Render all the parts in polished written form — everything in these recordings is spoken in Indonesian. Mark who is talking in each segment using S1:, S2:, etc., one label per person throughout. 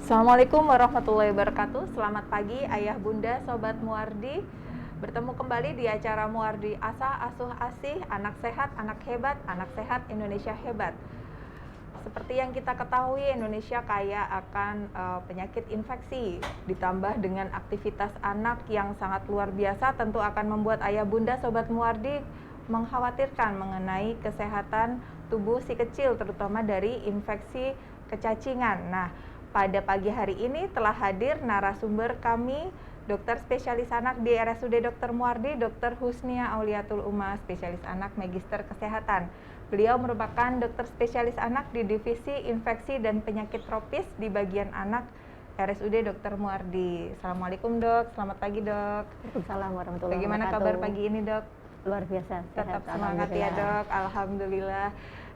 S1: Assalamualaikum warahmatullahi wabarakatuh. Selamat pagi Ayah Bunda Sobat Muardi. Bertemu kembali di acara Muardi Asa Asuh Asih, anak sehat, anak hebat, anak sehat Indonesia hebat. Seperti yang kita ketahui, Indonesia kaya akan penyakit infeksi. Ditambah dengan aktivitas anak yang sangat luar biasa, tentu akan membuat Ayah Bunda Sobat Muardi mengkhawatirkan mengenai kesehatan tubuh si kecil, terutama dari infeksi kecacingan. Nah, pada pagi hari ini telah hadir narasumber kami, dokter spesialis anak di RSUD Dr. Muardi, Dr. Husnia Auliatul Uma, spesialis anak Magister Kesehatan. Beliau merupakan dokter spesialis anak di Divisi Infeksi dan Penyakit Tropis di bagian anak RSUD Dr. Muardi. Assalamualaikum dok, selamat pagi dok.
S2: Waalaikumsalam warahmatullahi wabarakatuh.
S1: Bagaimana kabar pagi ini dok?
S2: Luar biasa.
S1: Tetap semangat ya dok, alhamdulillah.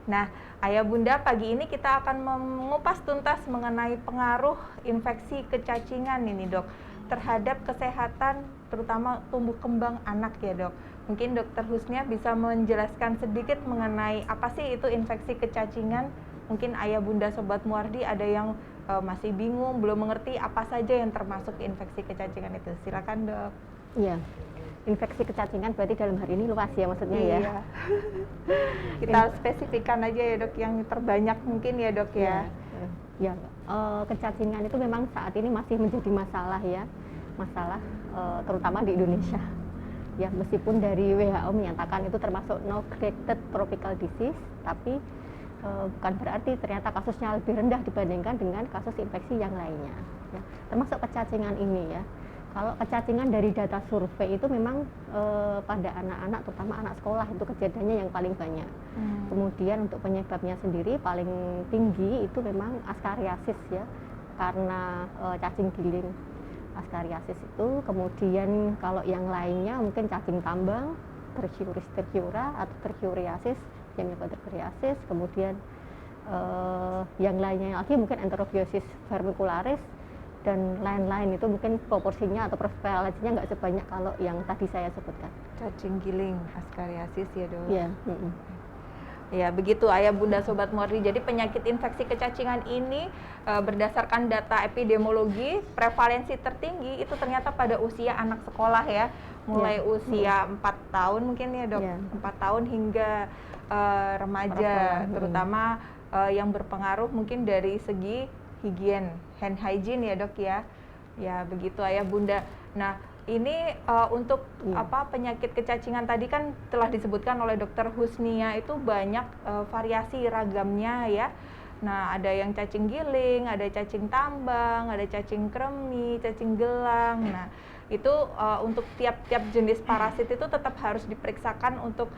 S1: Nah, Ayah Bunda, pagi ini kita akan mengupas tuntas mengenai pengaruh infeksi kecacingan ini dok terhadap kesehatan terutama tumbuh kembang anak ya dok. Mungkin dokter Husnia bisa menjelaskan sedikit mengenai apa sih itu infeksi kecacingan. Mungkin Ayah Bunda Sobat Muardi ada yang masih bingung, belum mengerti apa saja yang termasuk infeksi kecacingan itu. Silakan dok.
S2: Iya. Infeksi kecacingan berarti dalam hari ini luas ya maksudnya ya.
S1: Iya. Kita spesifikkan aja ya dok yang terbanyak mungkin ya dok ya.
S2: Ya, kecacingan itu memang saat ini masih menjadi masalah ya, terutama di Indonesia. Ya, meskipun dari WHO menyatakan itu termasuk no-graded tropical disease, tapi bukan berarti ternyata kasusnya lebih rendah dibandingkan dengan kasus infeksi yang lainnya. Ya, termasuk kecacingan ini ya. Kalau kecacingan dari data survei itu memang pada anak-anak, terutama anak sekolah itu kejadiannya yang paling banyak. Kemudian untuk penyebabnya sendiri paling tinggi itu memang askariasis ya, karena cacing giling askariasis itu. Kemudian kalau yang lainnya mungkin cacing tambang, Trichuris trichiura atau trichuriasis, Hemipodrecuriasis. Kemudian yang lainnya lagi mungkin Enterobiosis vermicularis dan lain-lain, itu mungkin proporsinya atau prevalensinya nggak sebanyak kalau yang tadi saya sebutkan.
S1: Cacing giling, askariasis ya dok.
S2: Iya.
S1: Ya begitu Ayah Bunda Sobat Muardi. Jadi penyakit infeksi kecacingan ini berdasarkan data epidemiologi, prevalensi tertinggi itu ternyata pada usia anak sekolah ya, mulai usia 4 tahun mungkin ya dok, 4 tahun hingga remaja, terutama yang berpengaruh mungkin dari segi higien, hand hygiene ya dok ya. Ya begitu Ayah Bunda. Nah ini untuk penyakit kecacingan tadi kan telah disebutkan oleh dokter Husnia, itu banyak variasi ragamnya ya. Nah ada yang cacing giling, ada cacing tambang, ada cacing kremi, cacing gelang. Nah itu untuk tiap-tiap jenis parasit itu tetap harus diperiksakan untuk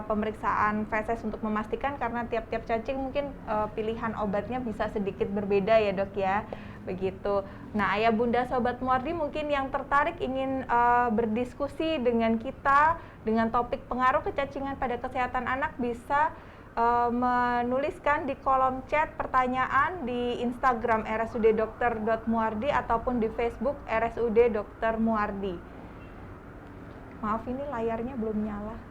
S1: pemeriksaan feses untuk memastikan, karena tiap-tiap cacing mungkin pilihan obatnya bisa sedikit berbeda ya dok ya, begitu. Nah Ayah Bunda Sobat Muardi mungkin yang tertarik ingin berdiskusi dengan kita dengan topik pengaruh kecacingan pada kesehatan anak bisa menuliskan di kolom chat pertanyaan di Instagram RSUD Dr. Muardi ataupun di Facebook RSUD Dr. Muardi. Maaf ini layarnya belum nyala.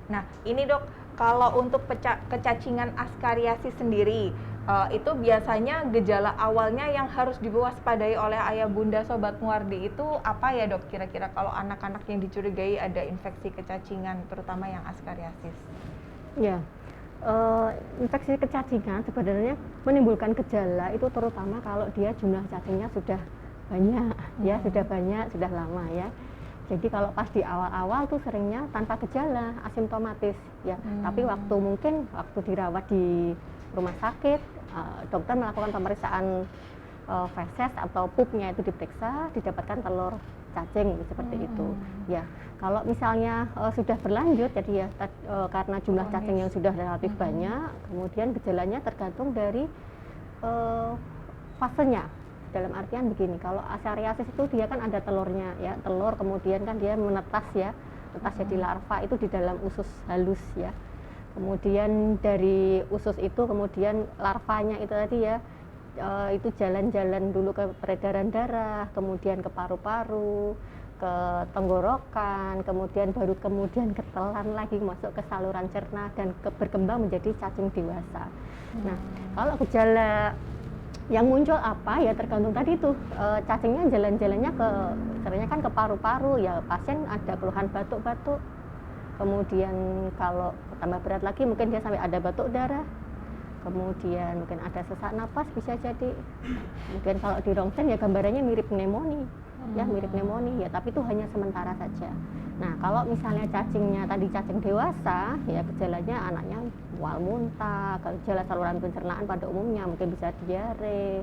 S1: Nah, ini dok, kalau untuk kecacingan askariasis sendiri, itu biasanya gejala awalnya yang harus diwaspadai oleh Ayah Bunda Sobat Muardi itu apa ya dok? Kira-kira kalau anak-anak yang dicurigai ada infeksi kecacingan, terutama yang askariasis.
S2: Ya, infeksi kecacingan sebenarnya menimbulkan gejala itu terutama kalau dia jumlah cacingnya sudah banyak, ya sudah banyak, sudah lama ya. Jadi kalau pas di awal-awal tuh seringnya tanpa gejala, asimptomatis ya. Tapi waktu dirawat di rumah sakit, dokter melakukan pemeriksaan feses atau pupnya itu diperiksa, didapatkan telur cacing seperti itu. Ya, kalau misalnya sudah berlanjut, jadi ya karena jumlah cacing yang sudah relatif banyak, kemudian gejalanya tergantung dari fasenya. Dalam artian begini, kalau askariasis itu dia kan ada telurnya ya, telur kemudian kan dia menetas ya, menetas jadi larva itu di dalam usus halus ya. Kemudian dari usus itu kemudian larvanya itu tadi ya itu jalan-jalan dulu ke peredaran darah, kemudian ke paru-paru, ke tenggorokan, kemudian ketelan lagi masuk ke saluran cerna dan berkembang menjadi cacing dewasa. Nah, kalau gejala yang muncul apa ya tergantung tadi itu, cacingnya jalan-jalannya sebenarnya kan ke paru-paru ya, pasien ada keluhan batuk-batuk, kemudian kalau tambah berat lagi mungkin dia sampai ada batuk darah, kemudian mungkin ada sesak napas bisa jadi, kemudian kalau di rongsen ya gambarannya mirip pneumonia, ya mirip pneumonia ya, tapi itu hanya sementara saja. Nah, kalau misalnya cacingnya tadi cacing dewasa, ya gejalanya anaknya mual muntah, gejala saluran pencernaan pada umumnya mungkin bisa diare,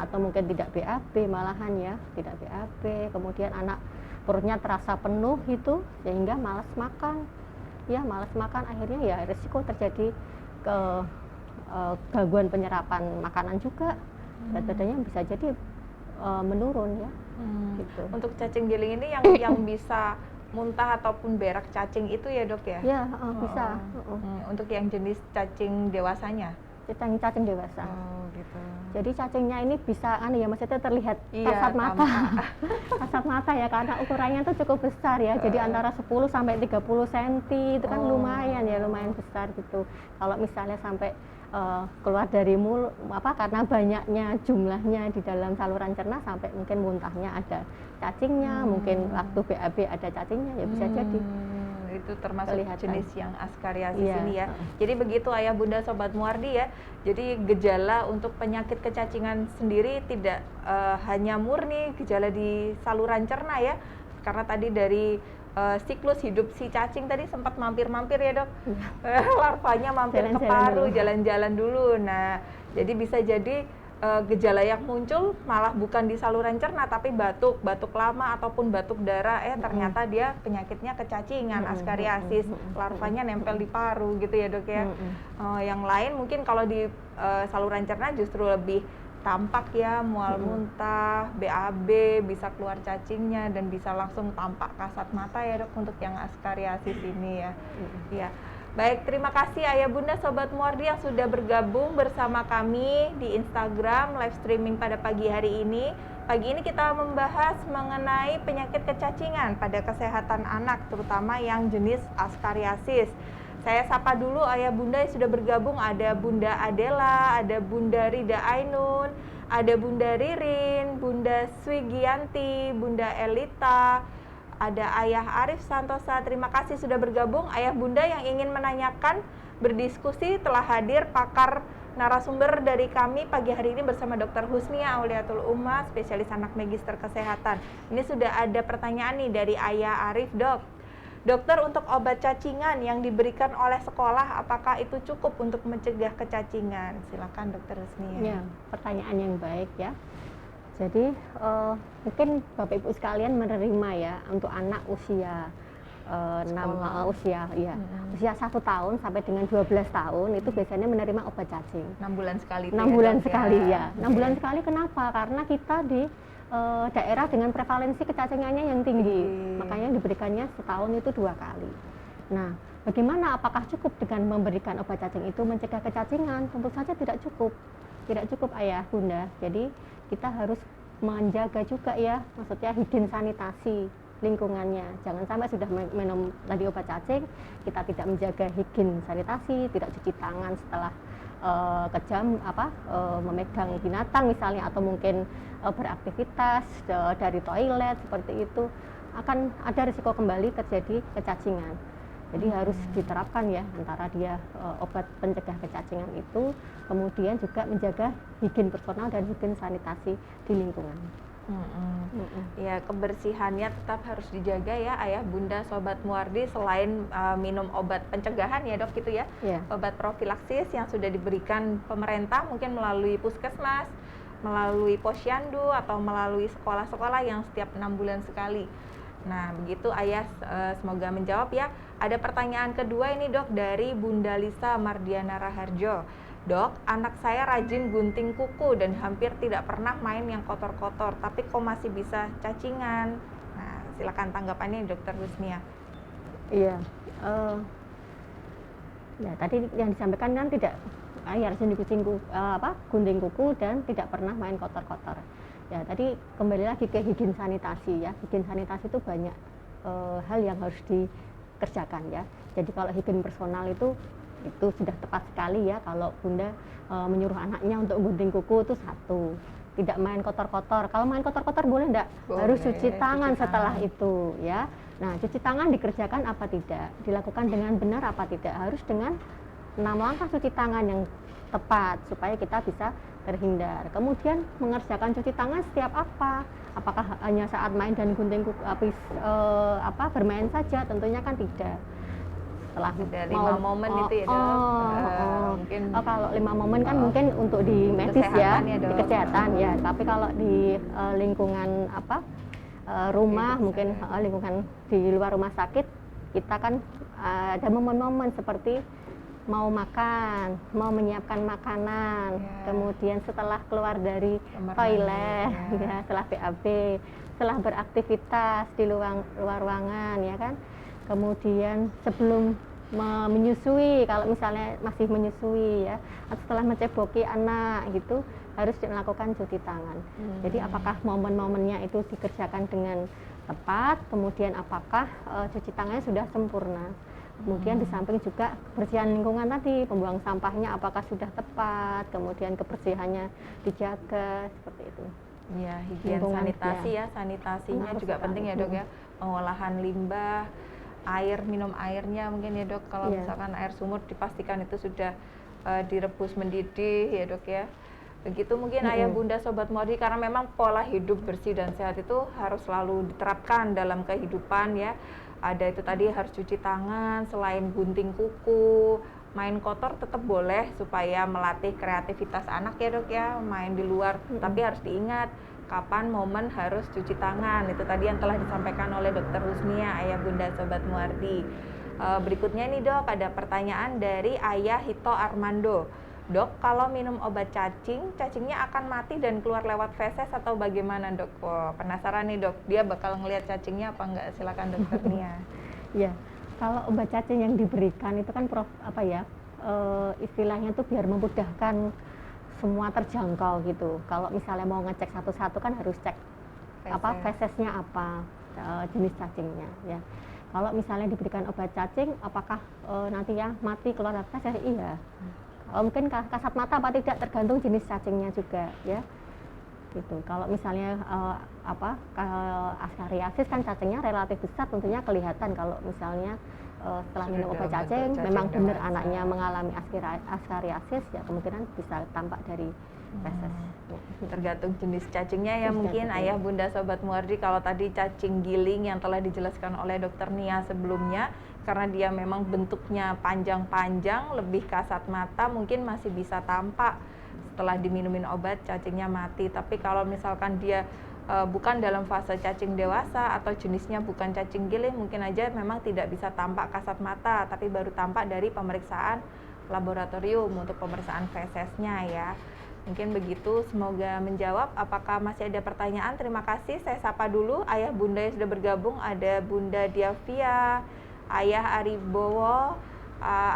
S2: atau mungkin tidak BAB malahan ya, tidak BAB, kemudian anak perutnya terasa penuh itu, sehingga malas makan, ya malas makan, akhirnya ya risiko terjadi gangguan penyerapan makanan juga, berat badannya bisa jadi menurun ya. Gitu.
S1: Untuk cacing giling ini yang bisa muntah ataupun berak cacing itu ya dok ya?
S2: Ya, bisa.
S1: Untuk yang jenis cacing dewasanya?
S2: Cacing dewasa.
S1: Oh gitu.
S2: Jadi cacingnya ini bisa ya maksudnya terlihat kasat mata. Kasat mata ya, karena ukurannya itu cukup besar ya. Jadi antara 10 sampai 30 cm itu kan lumayan besar gitu. Kalau misalnya sampai keluar dari mulut karena banyaknya jumlahnya di dalam saluran cerna sampai mungkin muntahnya ada cacingnya, mungkin waktu BAB ada cacingnya ya bisa jadi.
S1: Itu termasuk jenis yang askariasis ini ya.
S2: Iya.
S1: Jadi begitu ayah bunda sobat Muardi ya. Jadi gejala untuk penyakit kecacingan sendiri tidak hanya murni gejala di saluran cerna ya. Karena tadi dari siklus hidup si cacing tadi sempat mampir-mampir ya dok. Larvanya mampir ke paru, jalan-jalan dulu. Nah, jadi bisa jadi gejala yang muncul malah bukan di saluran cerna tapi batuk lama ataupun batuk darah, ternyata dia penyakitnya kecacingan, askariasis, larvanya nempel di paru gitu ya dok ya. Yang lain mungkin kalau di saluran cerna justru lebih tampak ya, mual muntah, BAB, bisa keluar cacingnya dan bisa langsung tampak kasat mata ya dok untuk yang askariasis ini ya. Ya. Baik, terima kasih ayah bunda sobat Muardi yang sudah bergabung bersama kami di Instagram live streaming pada pagi hari ini. Pagi ini kita membahas mengenai penyakit kecacingan pada kesehatan anak, terutama yang jenis askariasis. Saya sapa dulu ayah bunda yang sudah bergabung, ada Bunda Adela, ada Bunda Rida Ainun, ada Bunda Ririn, Bunda Swigianti, Bunda Elita, ada Ayah Arif Santosa. Terima kasih sudah bergabung. Ayah bunda yang ingin menanyakan, berdiskusi, telah hadir pakar narasumber dari kami pagi hari ini bersama Dr. Husnia Auliatul Ummah, spesialis anak magister kesehatan. Ini sudah ada pertanyaan nih dari Ayah Arif, dok. Dokter, untuk obat cacingan yang diberikan oleh sekolah, apakah itu cukup untuk mencegah kecacingan? Silakan Dokter Husnia.
S2: Ya, pertanyaan yang baik ya. Jadi mungkin Bapak Ibu sekalian menerima ya untuk anak usia usia 1 tahun sampai dengan 12 tahun itu biasanya menerima obat cacing.
S1: 6 bulan sekali.
S2: 6 bulan sekali ya. 6 bulan sekali kenapa? Karena kita di daerah dengan prevalensi kecacingannya yang tinggi, makanya diberikannya setahun itu 2 kali. Nah, bagaimana? Apakah cukup dengan memberikan obat cacing itu mencegah kecacingan? Tentu saja tidak cukup ayah bunda. Jadi kita harus menjaga juga ya, maksudnya higien sanitasi lingkungannya. Jangan sampai sudah minum tadi obat cacing, kita tidak menjaga higien sanitasi, tidak cuci tangan setelah kejam memegang binatang misalnya, atau mungkin beraktivitas dari toilet seperti itu, akan ada risiko kembali terjadi kecacingan. Jadi harus diterapkan ya antara dia obat pencegah kecacingan itu, kemudian juga menjaga higien personal dan higien sanitasi di lingkungan.
S1: Ya, kebersihannya tetap harus dijaga ya ayah bunda sobat Muardi, selain minum obat pencegahan ya dok gitu ya, obat profilaksis yang sudah diberikan pemerintah mungkin melalui puskesmas, melalui posyandu atau melalui sekolah-sekolah yang setiap 6 bulan sekali. Nah begitu ayah, semoga menjawab ya. Ada pertanyaan kedua ini dok dari Bunda Lisa Mardiana Raharjo. Dok, anak saya rajin gunting kuku dan hampir tidak pernah main yang kotor-kotor, tapi kok masih bisa cacingan? Nah, silakan tanggapannya Dokter Husnia.
S2: Iya, ya tadi yang disampaikan kan tidak rajin di gunting kuku dan tidak pernah main kotor-kotor. Ya, tadi kembali lagi ke higien sanitasi ya. Higien sanitasi itu banyak hal yang harus dikerjakan ya. Jadi kalau higien personal itu sudah tepat sekali ya kalau Bunda menyuruh anaknya untuk gunting kuku itu satu. Tidak main kotor-kotor. Kalau main kotor-kotor boleh enggak? Harus cuci tangan setelah itu ya. Nah, cuci tangan dikerjakan apa tidak? Dilakukan dengan benar apa tidak? Harus dengan 6 langkah cuci tangan yang tepat supaya kita bisa terhindar. Kemudian mengerjakan cuci tangan setiap apa? Apakah hanya saat main dan gunting kuku bermain saja? Tentunya kan tidak. Setelah
S1: ada 5 momen itu ya dok.
S2: Mungkin kalau 5 momen kan mungkin untuk di medis ya, di kesehatan ya. Tapi kalau di lingkungan rumah mungkin lingkungan di luar rumah sakit kita kan ada momen-momen seperti mau makan, mau menyiapkan makanan, kemudian setelah keluar dari toilet, ya, setelah BAB, setelah beraktivitas di luar ruangan, ya kan. Kemudian sebelum menyusui, kalau misalnya masih menyusui ya, atau setelah menceboki anak gitu, harus melakukan cuci tangan. Jadi apakah momen-momennya itu dikerjakan dengan tepat, kemudian apakah cuci tangannya sudah sempurna. Kemudian di samping juga kebersihan lingkungan tadi, pembuang sampahnya apakah sudah tepat, kemudian kebersihannya dijaga, seperti itu.
S1: Iya, higien sanitasi ya, sanitasinya juga penting ya dok ya, pengolahan limbah, air, minum airnya mungkin ya dok, kalau misalkan air sumur dipastikan itu sudah direbus mendidih ya dok ya. Begitu mungkin ayah bunda sobat Muardi, karena memang pola hidup bersih dan sehat itu harus selalu diterapkan dalam kehidupan ya. Ada itu tadi harus cuci tangan, selain gunting kuku, main kotor tetap boleh supaya melatih kreativitas anak ya dok ya, main di luar, tapi harus diingat kapan momen harus cuci tangan. Itu tadi yang telah disampaikan oleh Dr. Husnia, ayah bunda sobat Muardi. Berikutnya nih dok, ada pertanyaan dari ayah Hito Armando. Dok, kalau minum obat cacing, cacingnya akan mati dan keluar lewat feses atau bagaimana dok? Wah, penasaran nih dok, dia bakal ngelihat cacingnya apa enggak? Silakan dokter Nia.
S2: Ya, kalau obat cacing yang diberikan itu kan istilahnya tuh biar memudahkan semua terjangkau gitu. Kalau misalnya mau ngecek satu-satu kan harus cek fesesnya apa, jenis cacingnya ya. Kalau misalnya diberikan obat cacing, apakah nanti ya mati keluar lewat feses? Iya. Mungkin kasat mata apa tidak tergantung jenis cacingnya juga ya. Gitu. Kalau misalnya Ascariasis kan cacingnya relatif besar, tentunya kelihatan kalau misalnya setelah minum obat cacing memang benar anaknya mengalami Ascariasis, ya kemungkinan bisa tampak dari feses.
S1: Tergantung jenis cacingnya ya mungkin ayah bunda sobat Muardi. Kalau tadi cacing giling yang telah dijelaskan oleh dokter Nia sebelumnya, karena dia memang bentuknya panjang-panjang, lebih kasat mata, mungkin masih bisa tampak setelah diminumin obat cacingnya mati. Tapi kalau misalkan dia bukan dalam fase cacing dewasa atau jenisnya bukan cacing giling, mungkin aja memang tidak bisa tampak kasat mata, tapi baru tampak dari pemeriksaan laboratorium untuk pemeriksaan fesesnya ya. Mungkin begitu, semoga menjawab. Apakah masih ada pertanyaan? Terima kasih, saya sapa dulu ayah bunda yang sudah bergabung. Ada Bunda Diavia, Ayah Aribowo,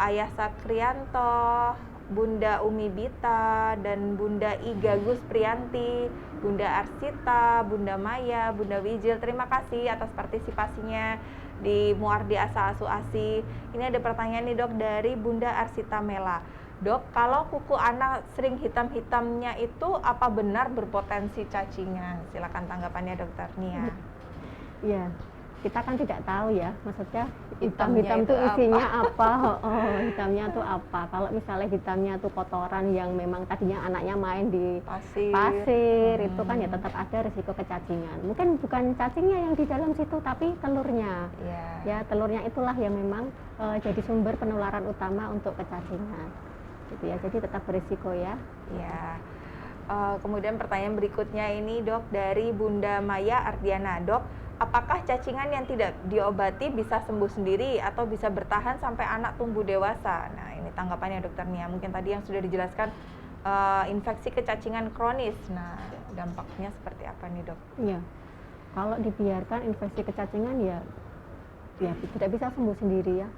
S1: Ayah Sakrianto, Bunda Umi Bita, dan Bunda Igagus Prianti, Bunda Arsita, Bunda Maya, Bunda Wijil. Terima kasih atas partisipasinya di Muardi Asa Asu Asi. Ini ada pertanyaan nih dok dari Bunda Arsita Mela. Dok, kalau kuku anak sering hitam-hitamnya itu apa benar berpotensi cacingan? Silakan tanggapannya dokter Nia.
S2: Iya, kita kan tidak tahu ya, maksudnya hitam-hitam itu isinya apa? Hitamnya itu apa? Kalau misalnya hitamnya itu kotoran yang memang tadinya anaknya main di pasir itu kan ya tetap ada risiko kecacingan. Mungkin bukan cacingnya yang di dalam situ, tapi telurnya. Ya, telurnya itulah yang memang jadi sumber penularan utama untuk kecacingan. Gitu ya, jadi tetap berisiko ya.
S1: Ya. Kemudian pertanyaan berikutnya ini dok dari Bunda Maya Ardiana. Dok, apakah cacingan yang tidak diobati bisa sembuh sendiri atau bisa bertahan sampai anak tumbuh dewasa? Nah, ini tanggapannya dokter Nia. Mungkin tadi yang sudah dijelaskan infeksi kecacingan kronis. Nah, dampaknya seperti apa nih dok?
S2: Iya, kalau dibiarkan infeksi kecacingan ya tidak bisa sembuh sendiri ya,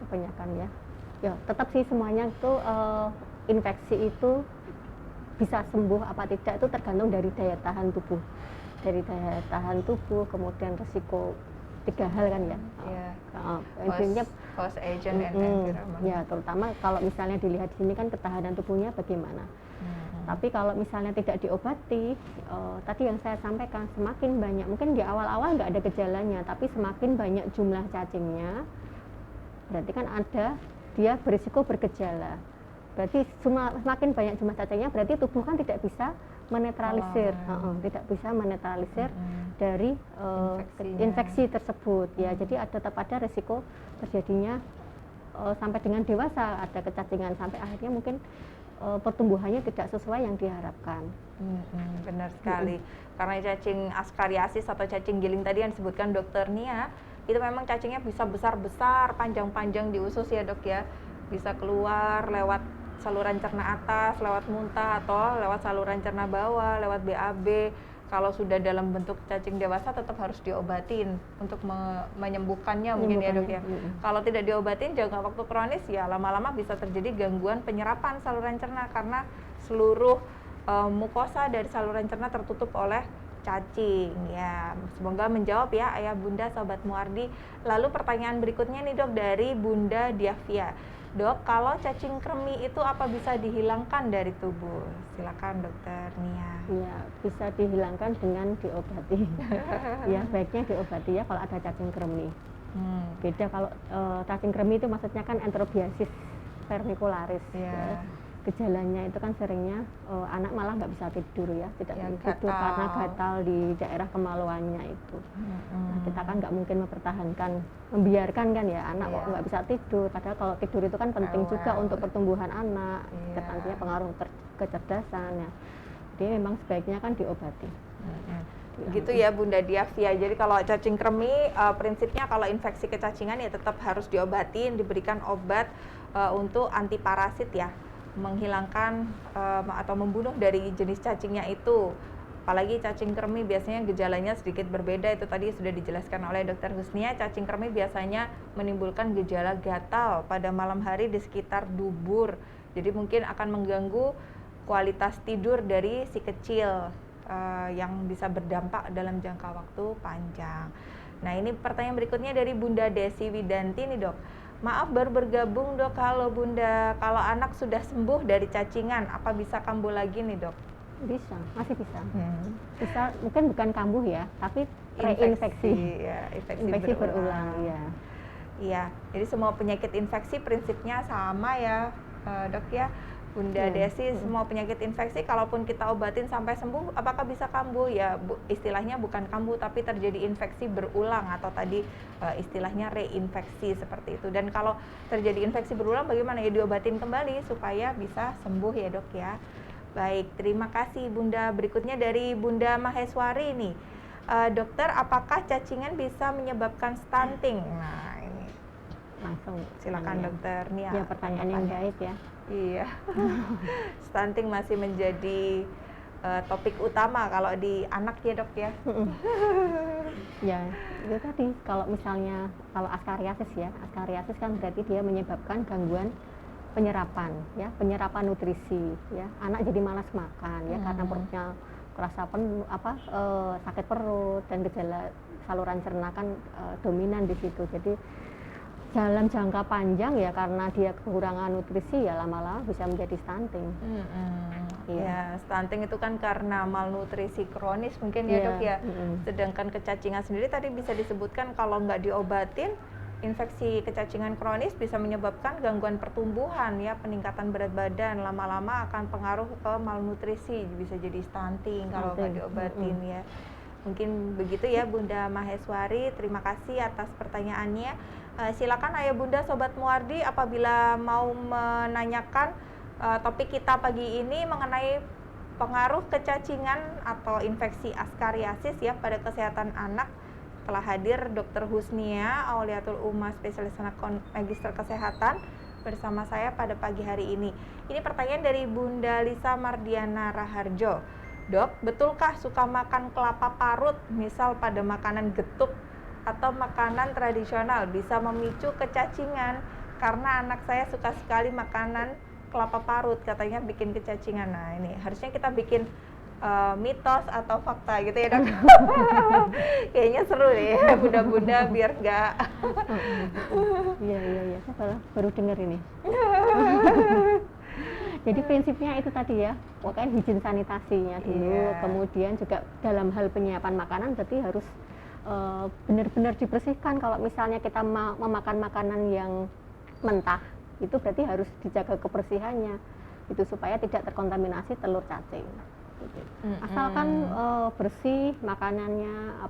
S2: kebanyakan ya. Ya tetap sih semuanya itu infeksi itu bisa sembuh apa tidak itu tergantung dari daya tahan tubuh. Dari daya tahan tubuh, kemudian resiko 3 hal kan ya. Intinya
S1: host agent and environment.
S2: Ya, terutama kalau misalnya dilihat di sini kan ketahanan tubuhnya bagaimana. Tapi kalau misalnya tidak diobati, tadi yang saya sampaikan semakin banyak, mungkin di awal-awal nggak ada gejalanya, tapi semakin banyak jumlah cacingnya, berarti kan dia berisiko bergejala. Berarti semakin banyak jumlah cacingnya, berarti tubuh kan tidak bisa menetralisir, tidak bisa menetralisir dari infeksi tersebut. Ya, jadi tetap ada risiko terjadinya sampai dengan dewasa ada kecacingan sampai akhirnya mungkin pertumbuhannya tidak sesuai yang diharapkan.
S1: Benar sekali. Karena cacing askariasis atau cacing giling tadi yang disebutkan Dokter Nia, itu memang cacingnya bisa besar-besar, panjang-panjang di usus ya dok ya. Bisa keluar lewat saluran cerna atas, lewat muntah, atau lewat saluran cerna bawah, lewat BAB. Kalau sudah dalam bentuk cacing dewasa tetap harus diobatin untuk menyembuhkannya mungkin ya dok ya. Kalau tidak diobatin jangka waktu kronis ya lama-lama bisa terjadi gangguan penyerapan saluran cerna karena seluruh mukosa dari saluran cerna tertutup oleh cacing ya. Semoga menjawab ya Ayah Bunda Sobat Muardi. Lalu pertanyaan berikutnya nih dok dari Bunda Diavia. Dok, kalau cacing kremi itu apa bisa dihilangkan dari tubuh? Silakan Dokter Nia.
S2: Ya, bisa dihilangkan dengan diobati. Ya, baiknya diobati ya kalau ada cacing kremi. Beda kalau cacing kremi itu maksudnya kan enterobiasis vermicularis. Ya. Gejalanya itu kan seringnya anak malah nggak bisa tidur ya, tidak bisa tidur karena gatal di daerah kemaluannya itu. Nah, kita kan nggak mungkin membiarkan kan ya anak kok nggak bisa tidur. Padahal kalau tidur itu kan penting juga untuk pertumbuhan anak, nantinya pengaruh kecerdasan ya. Jadi memang sebaiknya kan diobati.
S1: Gitu ya Bunda Diavia. Jadi kalau cacing kremi prinsipnya kalau infeksi kecacingan ya tetap harus diobatin, diberikan obat untuk anti parasit ya, menghilangkan atau membunuh dari jenis cacingnya itu. Apalagi cacing kremi biasanya gejalanya sedikit berbeda, itu tadi sudah dijelaskan oleh Dokter Husnia. Cacing kremi biasanya menimbulkan gejala gatal pada malam hari di sekitar dubur. Jadi mungkin akan mengganggu kualitas tidur dari si kecil yang bisa berdampak dalam jangka waktu panjang. Nah ini pertanyaan berikutnya dari Bunda Desi Widanti nih dok. Maaf baru bergabung dok. Halo Bunda, kalau anak sudah sembuh dari cacingan, apa bisa kambuh lagi nih dok?
S2: Bisa, masih bisa. Bisa, mungkin bukan kambuh ya, tapi reinfeksi. Infeksi berulang.
S1: Iya, jadi semua penyakit infeksi prinsipnya sama ya dok ya. Bunda Desi, semua penyakit infeksi kalaupun kita obatin sampai sembuh, apakah bisa kambuh? Ya istilahnya bukan kambuh, tapi terjadi infeksi berulang atau tadi istilahnya reinfeksi seperti itu. Dan kalau terjadi infeksi berulang bagaimana? Ya diobatin kembali supaya bisa sembuh ya dok ya. Baik, terima kasih Bunda. Berikutnya dari Bunda Maheswari nih. Dokter, apakah cacingan bisa menyebabkan stunting? Nah ini
S2: langsung
S1: silakan Dokter Nia.
S2: Ya pertanyaan yang baik ya.
S1: Iya, stunting masih menjadi topik utama kalau di anak ya dok ya.
S2: Ya, itu tadi kalau misalnya kalau askariasis ya, askariasis kan berarti dia menyebabkan gangguan penyerapan ya, penyerapan nutrisi ya. Anak jadi malas makan ya karena perutnya kerasa penuh sakit perut dan gejala saluran cerna kan dominan di situ. Jadi dalam jangka panjang ya karena dia kekurangan nutrisi ya lama-lama bisa menjadi stunting.
S1: Ya, stunting itu kan karena malnutrisi kronis mungkin ya dok ya. Sedangkan kecacingan sendiri tadi bisa disebutkan kalau nggak diobatin, infeksi kecacingan kronis bisa menyebabkan gangguan pertumbuhan ya, peningkatan berat badan, lama-lama akan pengaruh ke malnutrisi, bisa jadi stunting kalau nggak diobatin ya. Mungkin begitu ya Bunda Maheswari, terima kasih atas pertanyaannya. Silakan Ayah Bunda Sobat Muardi apabila mau menanyakan topik kita pagi ini mengenai pengaruh kecacingan atau infeksi askariasis ya pada kesehatan anak. Telah hadir Dr. Husnia Auliatul Umma, spesialis anak magister kesehatan bersama saya pada pagi hari ini. Ini pertanyaan dari Bunda Lisa Mardiana Raharjo. Dok, betulkah suka makan kelapa parut misal pada makanan getuk atau makanan tradisional bisa memicu kecacingan? Karena anak saya suka sekali makanan kelapa parut katanya bikin kecacingan. Nah ini harusnya kita bikin mitos atau fakta gitu ya dok. Kayaknya seru nih ya bunda-bunda biar nggak.
S2: Iya, saya baru dengar ini. Jadi prinsipnya itu tadi ya, pokoknya higien sanitasinya dulu, kemudian juga dalam hal penyiapan makanan berarti harus benar-benar dibersihkan. Kalau misalnya kita memakan makanan yang mentah, itu berarti harus dijaga kebersihannya, itu supaya tidak terkontaminasi telur cacing. Gitu. Asalkan bersih makanannya,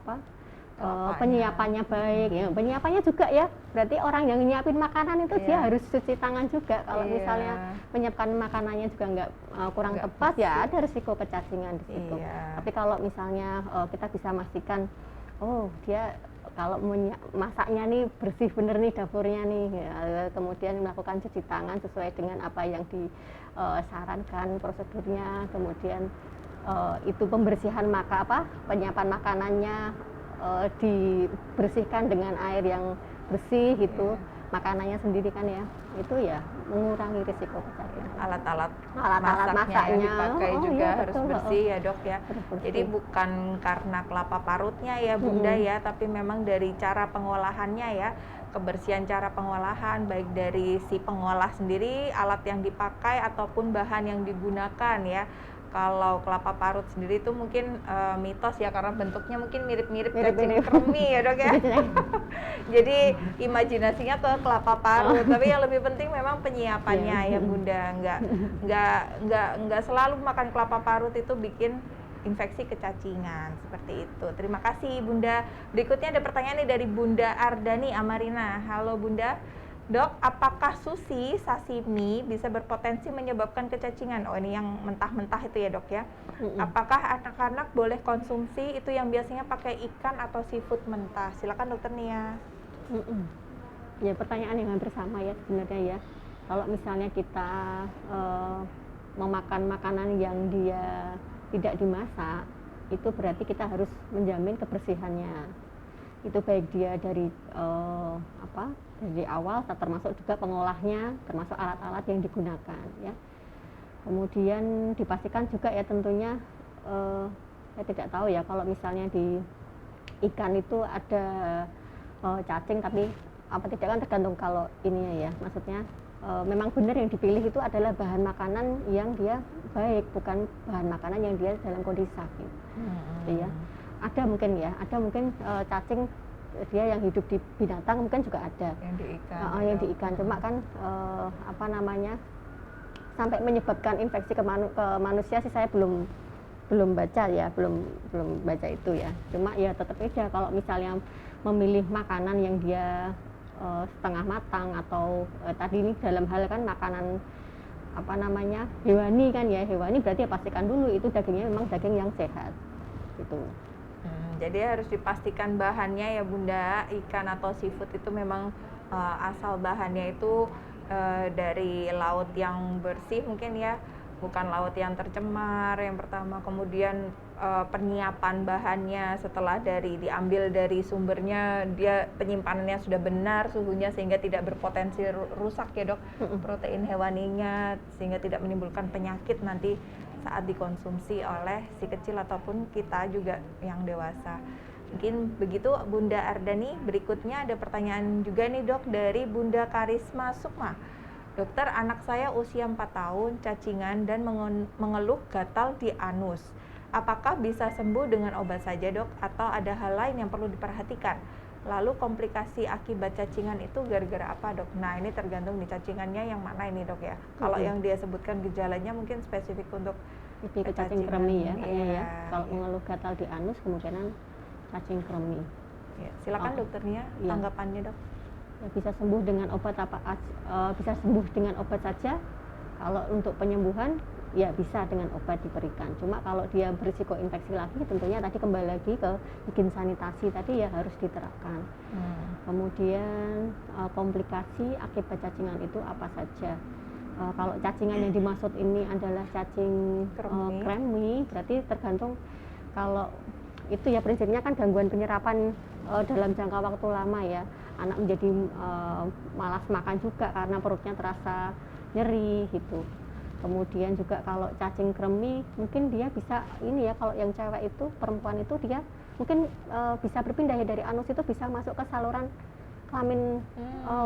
S2: penyiapannya baik, ya penyiapannya juga ya. Berarti orang yang nyiapin makanan itu dia harus cuci tangan juga. Kalau misalnya menyiapkan makanannya juga kurang tepat, ya ada risiko kecacingan di situ. Tapi kalau misalnya kita bisa pastikan, oh dia kalau masaknya nih bersih bener nih dapurnya nih, ya, kemudian melakukan cuci tangan sesuai dengan apa yang disarankan prosedurnya, kemudian itu pembersihan penyiapan makanannya dibersihkan dengan air yang bersih gitu, makanannya sendiri kan ya, itu ya mengurangi risiko kecacingan.
S1: Alat-alat
S2: masaknya
S1: yang dipakai juga harus
S2: betul,
S1: bersih ya dok ya. Jadi bukan karena kelapa parutnya ya bunda ya, tapi memang dari cara pengolahannya ya, kebersihan cara pengolahan baik dari si pengolah sendiri, alat yang dipakai ataupun bahan yang digunakan ya. Kalau kelapa parut sendiri itu mungkin mitos ya, karena bentuknya mungkin mirip-mirip cacing kremi ya dok ya. Jadi imajinasinya ke kelapa parut, tapi yang lebih penting memang penyiapannya ya bunda. Nggak selalu makan kelapa parut itu bikin infeksi kecacingan seperti itu. Terima kasih bunda. Berikutnya ada pertanyaan nih dari Bunda Ardani Amarina. Halo bunda. Dok, apakah sushi sashimi bisa berpotensi menyebabkan kecacingan? Oh ini yang mentah-mentah itu ya dok ya. Apakah anak-anak boleh konsumsi itu yang biasanya pakai ikan atau seafood mentah? Silakan dokter Nia.
S2: Ya pertanyaan yang hampir sama ya sebenarnya ya. Kalau misalnya kita memakan makanan yang dia tidak dimasak, itu berarti kita harus menjamin kebersihannya. Itu baik dia dari dari awal, termasuk juga pengolahnya, termasuk alat-alat yang digunakan ya. Kemudian dipastikan juga ya tentunya, saya tidak tahu ya kalau misalnya di ikan itu ada cacing, tapi tidak kan tergantung kalau ininya ya, maksudnya memang benar yang dipilih itu adalah bahan makanan yang dia baik, bukan bahan makanan yang dia dalam kondisi sakit. Ya. Ada mungkin cacing dia yang hidup di binatang mungkin juga ada
S1: yang di ikan,
S2: yang di ikan, cuma kan sampai menyebabkan infeksi ke manusia sih saya belum baca ya, belum baca itu ya. Cuma ya tetap aja kalau misalnya memilih makanan yang dia setengah matang atau tadi ini dalam hal kan makanan hewani kan ya, hewani berarti ya pastikan dulu itu dagingnya memang daging yang sehat gitu.
S1: Jadi harus dipastikan bahannya ya bunda, ikan atau seafood itu memang asal bahannya itu dari laut yang bersih mungkin ya, bukan laut yang tercemar yang pertama. Kemudian penyiapan bahannya setelah diambil dari sumbernya, dia penyimpanannya sudah benar suhunya sehingga tidak berpotensi rusak ya dok, protein hewaninya, sehingga tidak menimbulkan penyakit nanti saat dikonsumsi oleh si kecil ataupun kita juga yang dewasa. Mungkin begitu Bunda Ardani. Berikutnya ada pertanyaan juga nih dok dari Bunda Karisma Sukma. Dokter, anak saya usia 4 tahun, cacingan dan mengeluh gatal di anus. Apakah bisa sembuh dengan obat saja dok, atau ada hal lain yang perlu diperhatikan? Lalu komplikasi akibat cacingan itu gara-gara apa dok? Nah ini tergantung nih cacingannya yang mana ini dok ya. Kalau yang dia sebutkan gejalanya mungkin spesifik untuk
S2: cacing kremi ya, ya. Kalau mengeluh gatal di anus kemungkinan cacing kremi.
S1: Ya, silakan dokternya tanggapannya dok.
S2: Ya, bisa sembuh dengan obat bisa sembuh dengan obat saja. Kalau untuk penyembuhan ya bisa dengan obat diberikan. Cuma kalau dia berisiko infeksi lagi, tentunya tadi kembali lagi ke higien sanitasi tadi ya harus diterapkan. Kemudian komplikasi akibat cacingan itu apa saja? Kalau cacingan yang dimaksud ini adalah cacing kremi, berarti tergantung. Kalau itu ya prinsipnya kan gangguan penyerapan dalam jangka waktu lama ya. Anak menjadi malas makan juga karena perutnya terasa nyeri gitu. Kemudian juga kalau cacing kremi mungkin dia bisa ini ya, kalau yang cewek itu, perempuan itu dia mungkin bisa berpindah ya, dari anus itu bisa masuk ke saluran kelamin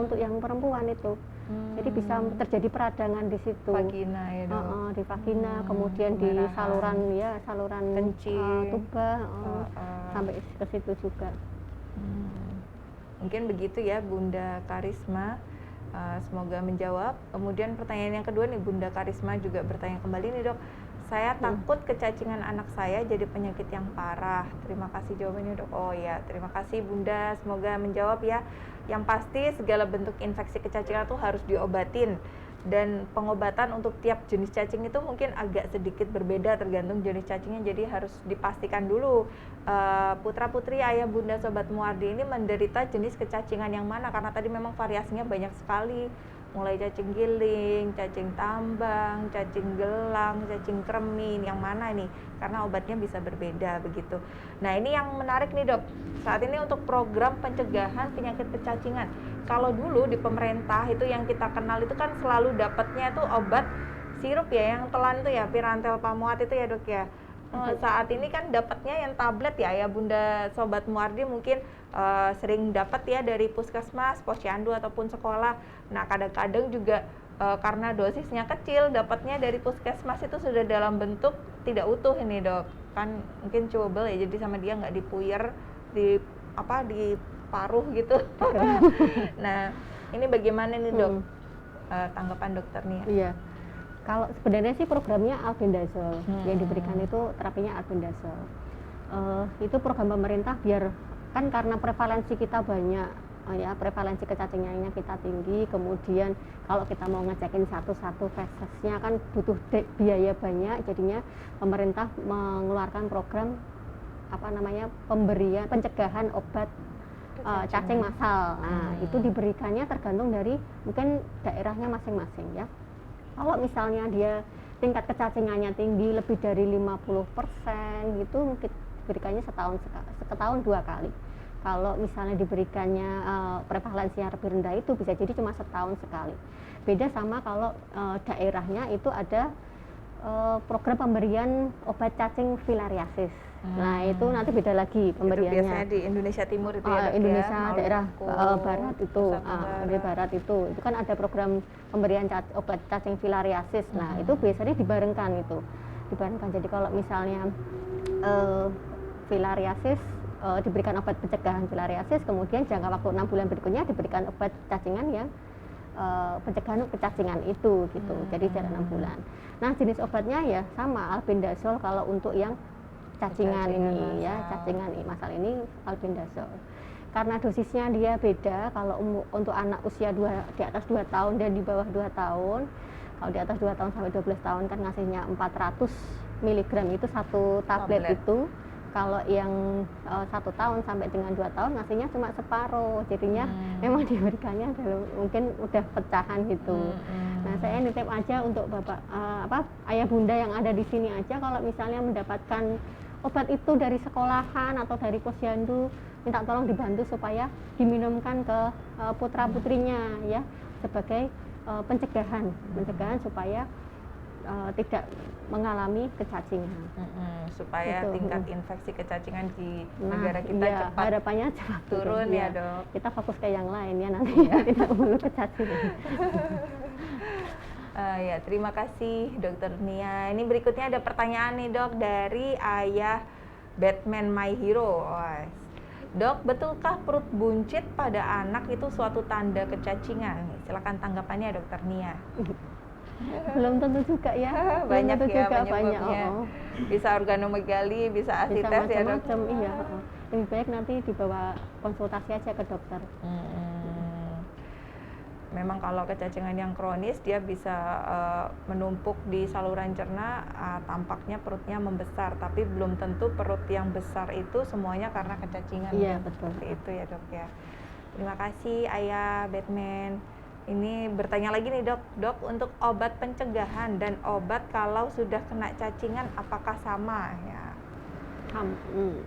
S2: untuk yang perempuan itu. Jadi bisa terjadi peradangan di situ.
S1: Vagina ya dok.
S2: Di vagina, kemudian di saluran
S1: kencing,
S2: tuba, sampai ke situ juga.
S1: Mungkin begitu ya Bunda Karisma. Semoga menjawab. Kemudian pertanyaan yang kedua nih, Bunda Karisma juga bertanya kembali nih dok. Saya takut kecacingan anak saya jadi penyakit yang parah. Terima kasih jawabannya dok. Oh ya, terima kasih Bunda. Semoga menjawab ya. Yang pasti segala bentuk infeksi kecacingan itu harus diobatin. Dan pengobatan untuk tiap jenis cacing itu mungkin agak sedikit berbeda tergantung jenis cacingnya. Jadi harus dipastikan dulu putra-putri ayah bunda sobat Muardi ini menderita jenis kecacingan yang mana, karena tadi memang variasinya banyak sekali, mulai cacing giling, cacing tambang, cacing gelang, cacing kremi, yang mana nih, karena obatnya bisa berbeda begitu. Nah ini yang menarik nih dok, saat ini untuk program pencegahan penyakit kecacingan. Kalau dulu di pemerintah itu yang kita kenal itu kan selalu dapatnya itu obat sirup ya, yang telan tuh ya, Pirantel Pamuat itu ya dok ya. Saat ini kan dapatnya yang tablet ya bunda sobat Muardi mungkin sering dapat ya dari puskesmas, posyandu ataupun sekolah. Nah kadang-kadang juga karena dosisnya kecil, dapatnya dari puskesmas itu sudah dalam bentuk tidak utuh ini dok, kan mungkin chewable ya, jadi sama dia nggak dipuyer di paruh gitu. Nah ini bagaimana nih dok, tanggapan dokter nih?
S2: Iya. Kalau sebenarnya sih programnya albendazole, yang diberikan itu terapinya albendazole. Itu program pemerintah biar kan karena prevalensi kita banyak, ya prevalensi kecacingannya kita tinggi, kemudian kalau kita mau ngecekin satu-satu fesesnya kan butuh biaya banyak, jadinya pemerintah mengeluarkan program pemberian pencegahan obat cacing massal. Nah itu diberikannya tergantung dari mungkin daerahnya masing-masing ya. Kalau misalnya dia tingkat kecacingannya tinggi lebih dari 50% gitu, mungkin diberikannya setahun 2 kali. Kalau misalnya diberikannya prevalensinya lebih rendah itu bisa jadi cuma setahun sekali. Beda sama kalau daerahnya itu ada program pemberian obat cacing filariasis. Nah itu nanti beda lagi pemberiannya.
S1: Itu biasanya di Indonesia Timur itu ya,
S2: Indonesia
S1: ya?
S2: daerah barat itu, di barat itu kan ada program pemberian obat cacing filariasis. Nah itu biasanya dibarengkan itu, Jadi kalau misalnya filariasis diberikan obat pencegahan filariasis, kemudian jangka waktu 6 bulan berikutnya diberikan obat cacingan yang pencegahan kecacingan itu gitu. Jadi jarak 6 bulan. Nah jenis obatnya ya sama albendazole kalau untuk yang cacingan ini ya, cacingan massal ini albendazole. Karena dosisnya dia beda, kalau untuk anak usia di atas 2 tahun dan di bawah 2 tahun, kalau di atas 2 tahun sampai 12 tahun kan ngasihnya 400 mg itu satu tablet itu. Kalau yang 1 tahun sampai dengan 2 tahun ngasihnya cuma separuh, jadinya memang diberikannya mungkin udah pecahan gitu. Nah saya nitip aja untuk bapak ayah bunda yang ada di sini aja, kalau misalnya mendapatkan obat itu dari sekolahan atau dari posyandu, minta tolong dibantu supaya diminumkan ke putra putrinya ya, sebagai pencegahan supaya tidak mengalami kecacingan.
S1: Supaya
S2: gitu.
S1: Tingkat infeksi kecacingan di negara kita cepat
S2: harapannya cepat
S1: turun ya dok.
S2: Kita fokus ke yang lain ya nanti tidak melulu kecacingan.
S1: Ya, terima kasih Dokter Nia. Ini berikutnya ada pertanyaan nih dok dari ayah Batman My Hero. Dok, betulkah perut buncit pada anak itu suatu tanda kecacingan? Silakan tanggapannya Dokter Nia.
S2: Belum tentu juga ya.
S1: Banyak ya
S2: juga,
S1: penyebabnya. Bisa organomegali, bisa asites ya dok.
S2: Iya. Lebih baik nanti dibawa konsultasi aja ke dokter.
S1: Memang kalau kecacingan yang kronis dia bisa menumpuk di saluran cerna, tampaknya perutnya membesar, tapi belum tentu perut yang besar itu semuanya karena kecacingan.
S2: Iya betul.
S1: Seperti itu ya dok ya. Terima kasih ayah Batman. Ini bertanya lagi nih dok, untuk obat pencegahan dan obat kalau sudah kena cacingan apakah sama ya?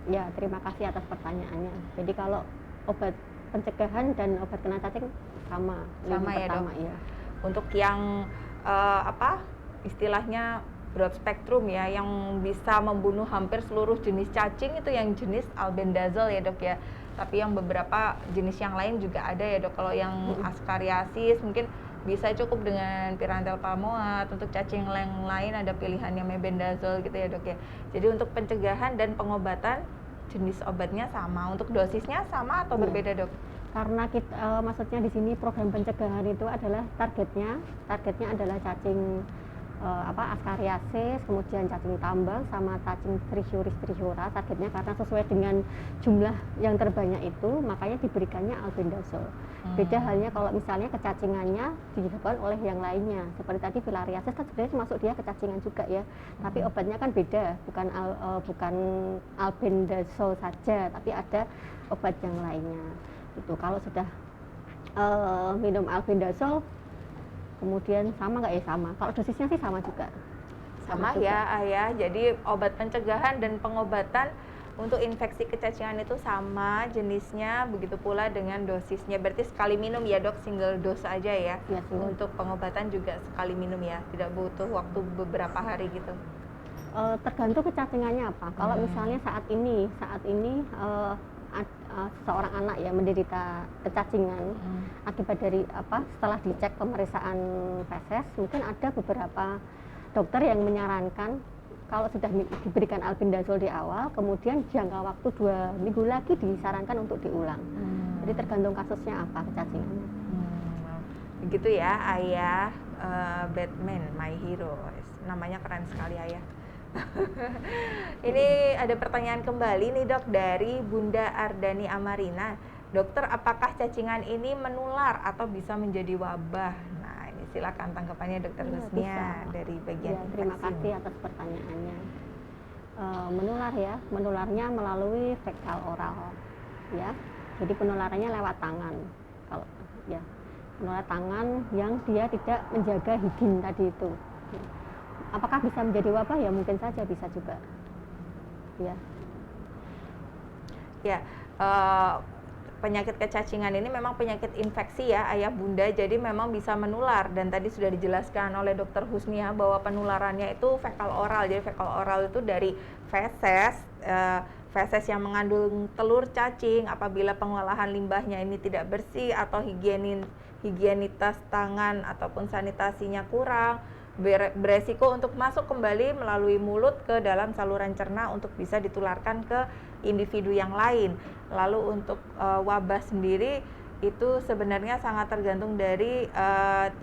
S2: Ya terima kasih atas pertanyaannya. Jadi kalau obat pencegahan dan obat kena cacing sama
S1: ya dok.
S2: Ya.
S1: Untuk yang apa istilahnya broad spectrum ya, yang bisa membunuh hampir seluruh jenis cacing itu yang jenis albendazole ya dok ya. Tapi yang beberapa jenis yang lain juga ada ya dok. Kalau yang Ascariasis mungkin bisa cukup dengan Pirantel palmoat. Untuk cacing yang lain ada pilihannya mebendazole gitu ya dok ya. Jadi untuk pencegahan dan pengobatan jenis obatnya sama, untuk dosisnya sama atau berbeda dok?
S2: Karena kita maksudnya di sini program pencegahan itu adalah targetnya adalah cacing Ascariasis, kemudian cacing tambang sama cacing Trichuris trichura. Targetnya karena sesuai dengan jumlah yang terbanyak itu, makanya diberikannya albendazole. Beda halnya kalau misalnya kecacingannya disebabkan oleh yang lainnya. Seperti tadi filariasis kan sebenarnya masuk dia kecacingan juga ya. Tapi obatnya kan beda, bukan albendazole saja, tapi ada obat yang lainnya. Itu kalau sudah minum albendazole kemudian sama nggak ya? Sama. Kalau dosisnya sih sama juga.
S1: Sama ya ayah. Jadi obat pencegahan dan pengobatan untuk infeksi kecacingan itu sama jenisnya, begitu pula dengan dosisnya. Berarti sekali minum ya dok, single dose aja ya?
S2: Ya,
S1: untuk pengobatan juga sekali minum ya, tidak butuh waktu beberapa hari gitu?
S2: Tergantung kecacingannya apa. Kalau misalnya saat ini seorang anak ya menderita kecacingan akibat dari setelah dicek pemeriksaan feses, mungkin ada beberapa dokter yang menyarankan kalau sudah diberikan albendazole di awal, kemudian jangka waktu 2 minggu lagi disarankan untuk diulang. Jadi tergantung kasusnya apa kecacingannya.
S1: Begitu ya ayah. Batman my hero, namanya keren sekali ayah. Ini ada pertanyaan kembali nih dok dari Bunda Ardani Amarina. Dokter, apakah cacingan ini menular atau bisa menjadi wabah? Nah ini silakan tanggapannya dokter Husnia dari bagian infeksi.
S2: Terima kasih atas pertanyaannya. Menular ya, menularnya melalui fekal oral ya. Jadi penularannya lewat tangan. Kalau ya menular tangan yang dia tidak menjaga higien tadi itu. Apakah bisa menjadi wabah? Ya mungkin saja, bisa juga. Ya.
S1: Ya, penyakit kecacingan ini memang penyakit infeksi ya ayah bunda, jadi memang bisa menular. Dan tadi sudah dijelaskan oleh dokter Husnia bahwa penularannya itu fekal oral. Jadi fekal oral itu dari feses, feses yang mengandung telur cacing. Apabila pengolahan limbahnya ini tidak bersih atau higienitas tangan ataupun sanitasinya kurang, beresiko untuk masuk kembali melalui mulut ke dalam saluran cerna untuk bisa ditularkan ke individu yang lain. Lalu untuk wabah sendiri itu sebenarnya sangat tergantung dari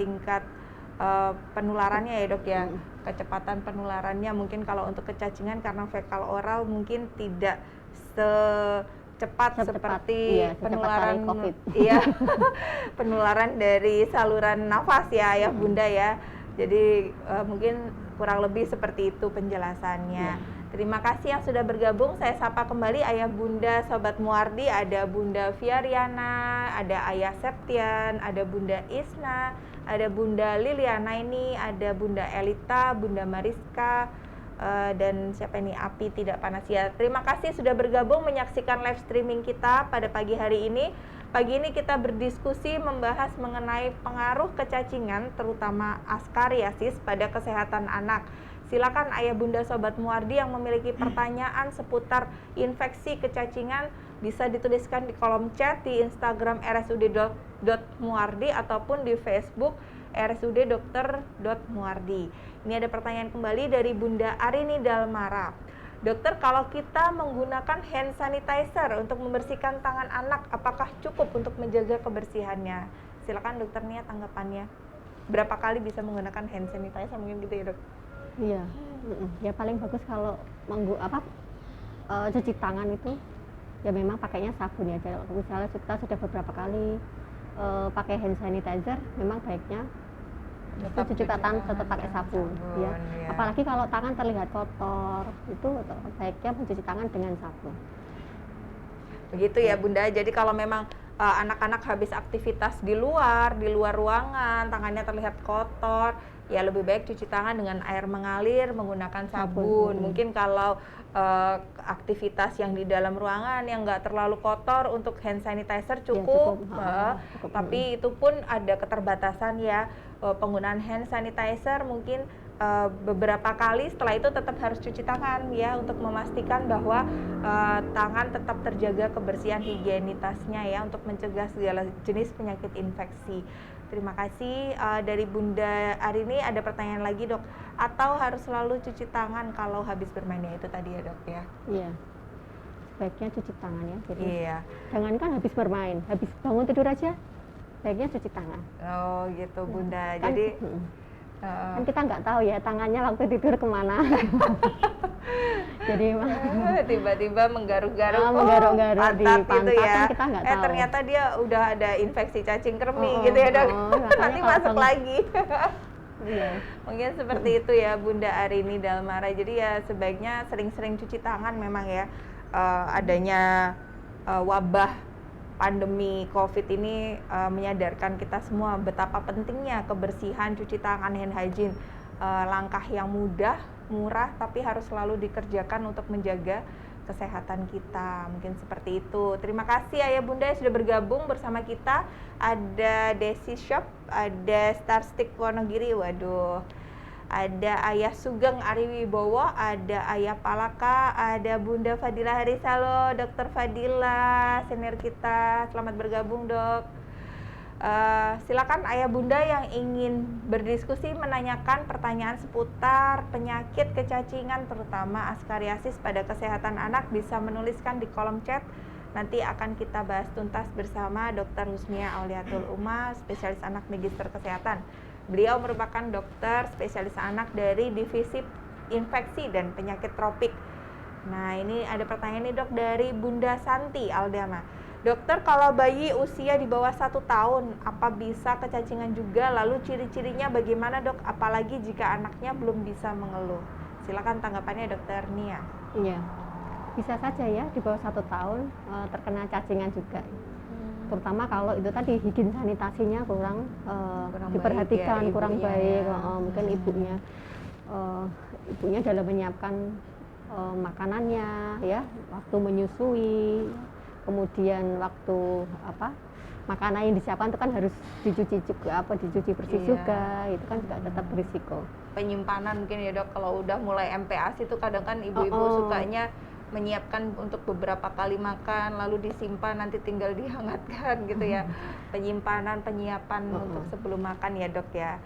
S1: tingkat penularannya ya dok ya. Kecepatan penularannya mungkin kalau untuk kecacingan karena fekal oral mungkin tidak cepat seperti penularan penularan dari saluran nafas ya bunda ya. Jadi mungkin kurang lebih seperti itu penjelasannya. Terima kasih yang sudah bergabung. Saya sapa kembali ayah bunda Sobat Muardi. Ada Bunda Viariana, ada ayah Septian, ada Bunda Isna, ada Bunda Liliana ini, ada Bunda Elita, Bunda Mariska, dan siapa ini, Api Tidak Panas ya. Terima kasih sudah bergabung menyaksikan live streaming kita pada pagi hari ini. Pagi ini kita berdiskusi membahas mengenai pengaruh kecacingan terutama Ascariasis pada kesehatan anak. Silakan ayah bunda Sobat Muardi yang memiliki pertanyaan seputar infeksi kecacingan bisa dituliskan di kolom chat di Instagram rsud.muardi ataupun di Facebook rsud.dr.muardi. Ini ada pertanyaan kembali dari Bunda Arini Dalmara. Dokter, kalau kita menggunakan hand sanitizer untuk membersihkan tangan anak, apakah cukup untuk menjaga kebersihannya? Silakan dokter Nia tanggapannya. Berapa kali bisa menggunakan hand sanitizer mungkin gitu ya dok?
S2: Iya, ya paling bagus kalau cuci tangan itu ya memang pakainya sabun ya. Jadi misalnya kita sudah beberapa kali pakai hand sanitizer, memang baiknya cuci tangan tetap pakai sabun ya. Apalagi kalau tangan terlihat kotor, itu baiknya mencuci tangan dengan sabun.
S1: Begitu ya bunda. Jadi kalau memang anak-anak habis aktivitas di luar ruangan, tangannya terlihat kotor, ya lebih baik cuci tangan dengan air mengalir menggunakan sabun. Mungkin kalau aktivitas yang di dalam ruangan yang nggak terlalu kotor, untuk hand sanitizer cukup. Tapi itu pun ada keterbatasan ya, penggunaan hand sanitizer mungkin beberapa kali, setelah itu tetap harus cuci tangan ya, untuk memastikan bahwa tangan tetap terjaga kebersihan higienitasnya ya, untuk mencegah segala jenis penyakit infeksi. Terima kasih. Dari Bunda Arini ada pertanyaan lagi dok, atau harus selalu cuci tangan kalau habis bermain, ya itu tadi ya dok ya?
S2: Iya, sebaiknya cuci tangan ya, jadi jangan kan habis bermain, habis bangun tidur aja sebaiknya cuci tangan.
S1: Oh gitu Bunda,
S2: kan,
S1: jadi
S2: kan kita nggak tahu ya tangannya waktu tidur kemana. Jadi
S1: tiba-tiba menggaruk-garuk,
S2: menggaruk-garuk di pantat
S1: gitu ya.
S2: Kan kita nggak tahu.
S1: Ternyata dia udah ada infeksi cacing kremi gitu ya dok. Nanti masuk lagi.
S2: Iya.
S1: Mungkin seperti itu ya Bunda Arini Dalmara. Jadi ya sebaiknya sering-sering cuci tangan memang ya. Adanya wabah pandemi COVID ini menyadarkan kita semua betapa pentingnya kebersihan, cuci tangan, hand hygiene. Langkah yang mudah, murah, tapi harus selalu dikerjakan untuk menjaga kesehatan kita. Mungkin seperti itu. Terima kasih Ayah Bunda yang sudah bergabung bersama kita. Ada Desi Shop, ada Star Stick Wonogiri, waduh, ada Ayah Sugeng Ariwibowo, ada Ayah Palaka, ada Bunda Fadila Harisalo, Dokter Fadila, senior kita. Selamat bergabung dok. Silakan Ayah Bunda yang ingin berdiskusi, menanyakan pertanyaan seputar penyakit kecacingan terutama askariasis pada kesehatan anak, bisa menuliskan di kolom chat. Nanti akan kita bahas tuntas bersama Dr. Husnia Auliatul Uma, spesialis anak magister kesehatan. Beliau merupakan dokter spesialis anak dari divisi infeksi dan penyakit tropik. Nah ini ada pertanyaan nih dok dari Bunda Santi Aldama. Dokter, kalau bayi usia di bawah 1 tahun, apa bisa kecacingan juga? Lalu ciri-cirinya bagaimana dok? Apalagi jika anaknya belum bisa mengeluh. Silakan tanggapannya dokter Nia.
S2: Iya, bisa saja ya di bawah 1 tahun terkena cacingan juga. Terutama kalau itu tadi higien sanitasinya kurang diperhatikan, ya, kurang baik. Mungkin ibunya dalam menyiapkan makanannya, ya, waktu menyusui. Kemudian waktu makanan yang disiapkan itu kan harus dicuci bersih juga, itu kan juga tetap berisiko.
S1: Penyimpanan mungkin ya dok, kalau udah mulai MPASI itu kadang kan ibu-ibu sukanya menyiapkan untuk beberapa kali makan lalu disimpan, nanti tinggal dihangatkan gitu ya. Penyimpanan, penyiapan untuk sebelum makan ya dok ya.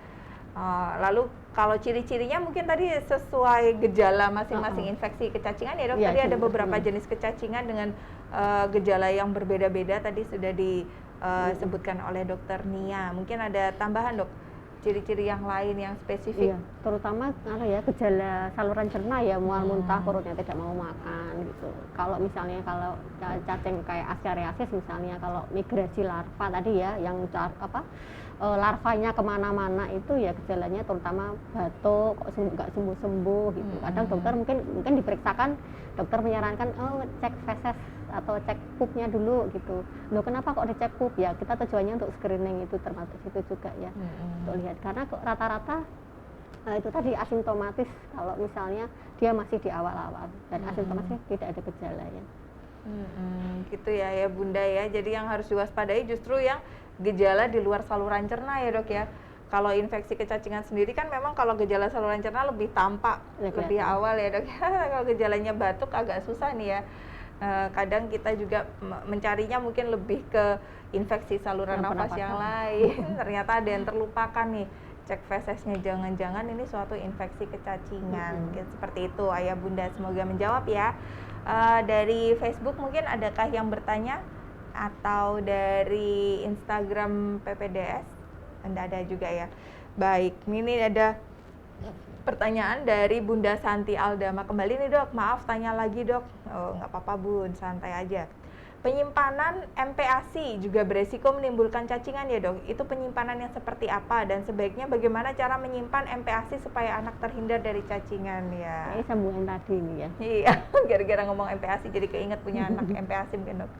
S1: Lalu kalau ciri-cirinya mungkin tadi sesuai gejala masing-masing infeksi kecacingan ya dok. Tadi ada beberapa jenis kecacingan dengan gejala yang berbeda-beda, tadi sudah disebutkan oleh dokter Nia. Mungkin ada tambahan dok, ciri-ciri yang lain yang spesifik?
S2: Iya, terutama gejala saluran cerna ya, mual muntah, perutnya tidak mau makan gitu. Kalau misalnya kalau cacing kayak askariasis misalnya, kalau migrasi larva tadi ya, yang larvanya kemana-mana itu ya gejalanya terutama batuk, kok nggak sembuh-sembuh gitu. Kadang dokter mungkin diperiksakan, dokter menyarankan cek feses atau cek pupnya dulu gitu. Loh kenapa kok dicek pup? Ya kita tujuannya untuk screening, itu termasuk itu juga ya, untuk lihat. Karena rata-rata itu tadi asimptomatis kalau misalnya dia masih di awal-awal, dan asimptomatis tidak ada gejala ya.
S1: Gitu ya Bunda ya. Jadi yang harus diwaspadai justru yang gejala di luar saluran cerna ya dok ya. Kalau infeksi kecacingan sendiri kan memang kalau gejala saluran cerna lebih tampak, lebih awal ya dok. Kalau gejalanya batuk agak susah nih ya. Kadang kita juga mencarinya mungkin lebih ke infeksi saluran nafas yang lain. Ternyata ada yang terlupakan nih, cek fesesnya, jangan-jangan ini suatu infeksi kecacingan. Seperti itu Ayah Bunda, semoga menjawab ya. Dari Facebook mungkin adakah yang bertanya, atau dari Instagram PPDS? Anda ada juga ya. Baik, ini ada pertanyaan dari Bunda Santi Aldama kembali nih dok. Maaf tanya lagi dok. Oh nggak apa-apa Bun, santai aja. Penyimpanan MPASI juga beresiko menimbulkan cacingan ya dok. Itu penyimpanan yang seperti apa, dan sebaiknya bagaimana cara menyimpan MPASI supaya anak terhindar dari cacingan ya?
S2: Ini sambungan tadi nih ya.
S1: Iya, gara-gara ngomong MPASI jadi keinget punya anak MPASI mungkin dok.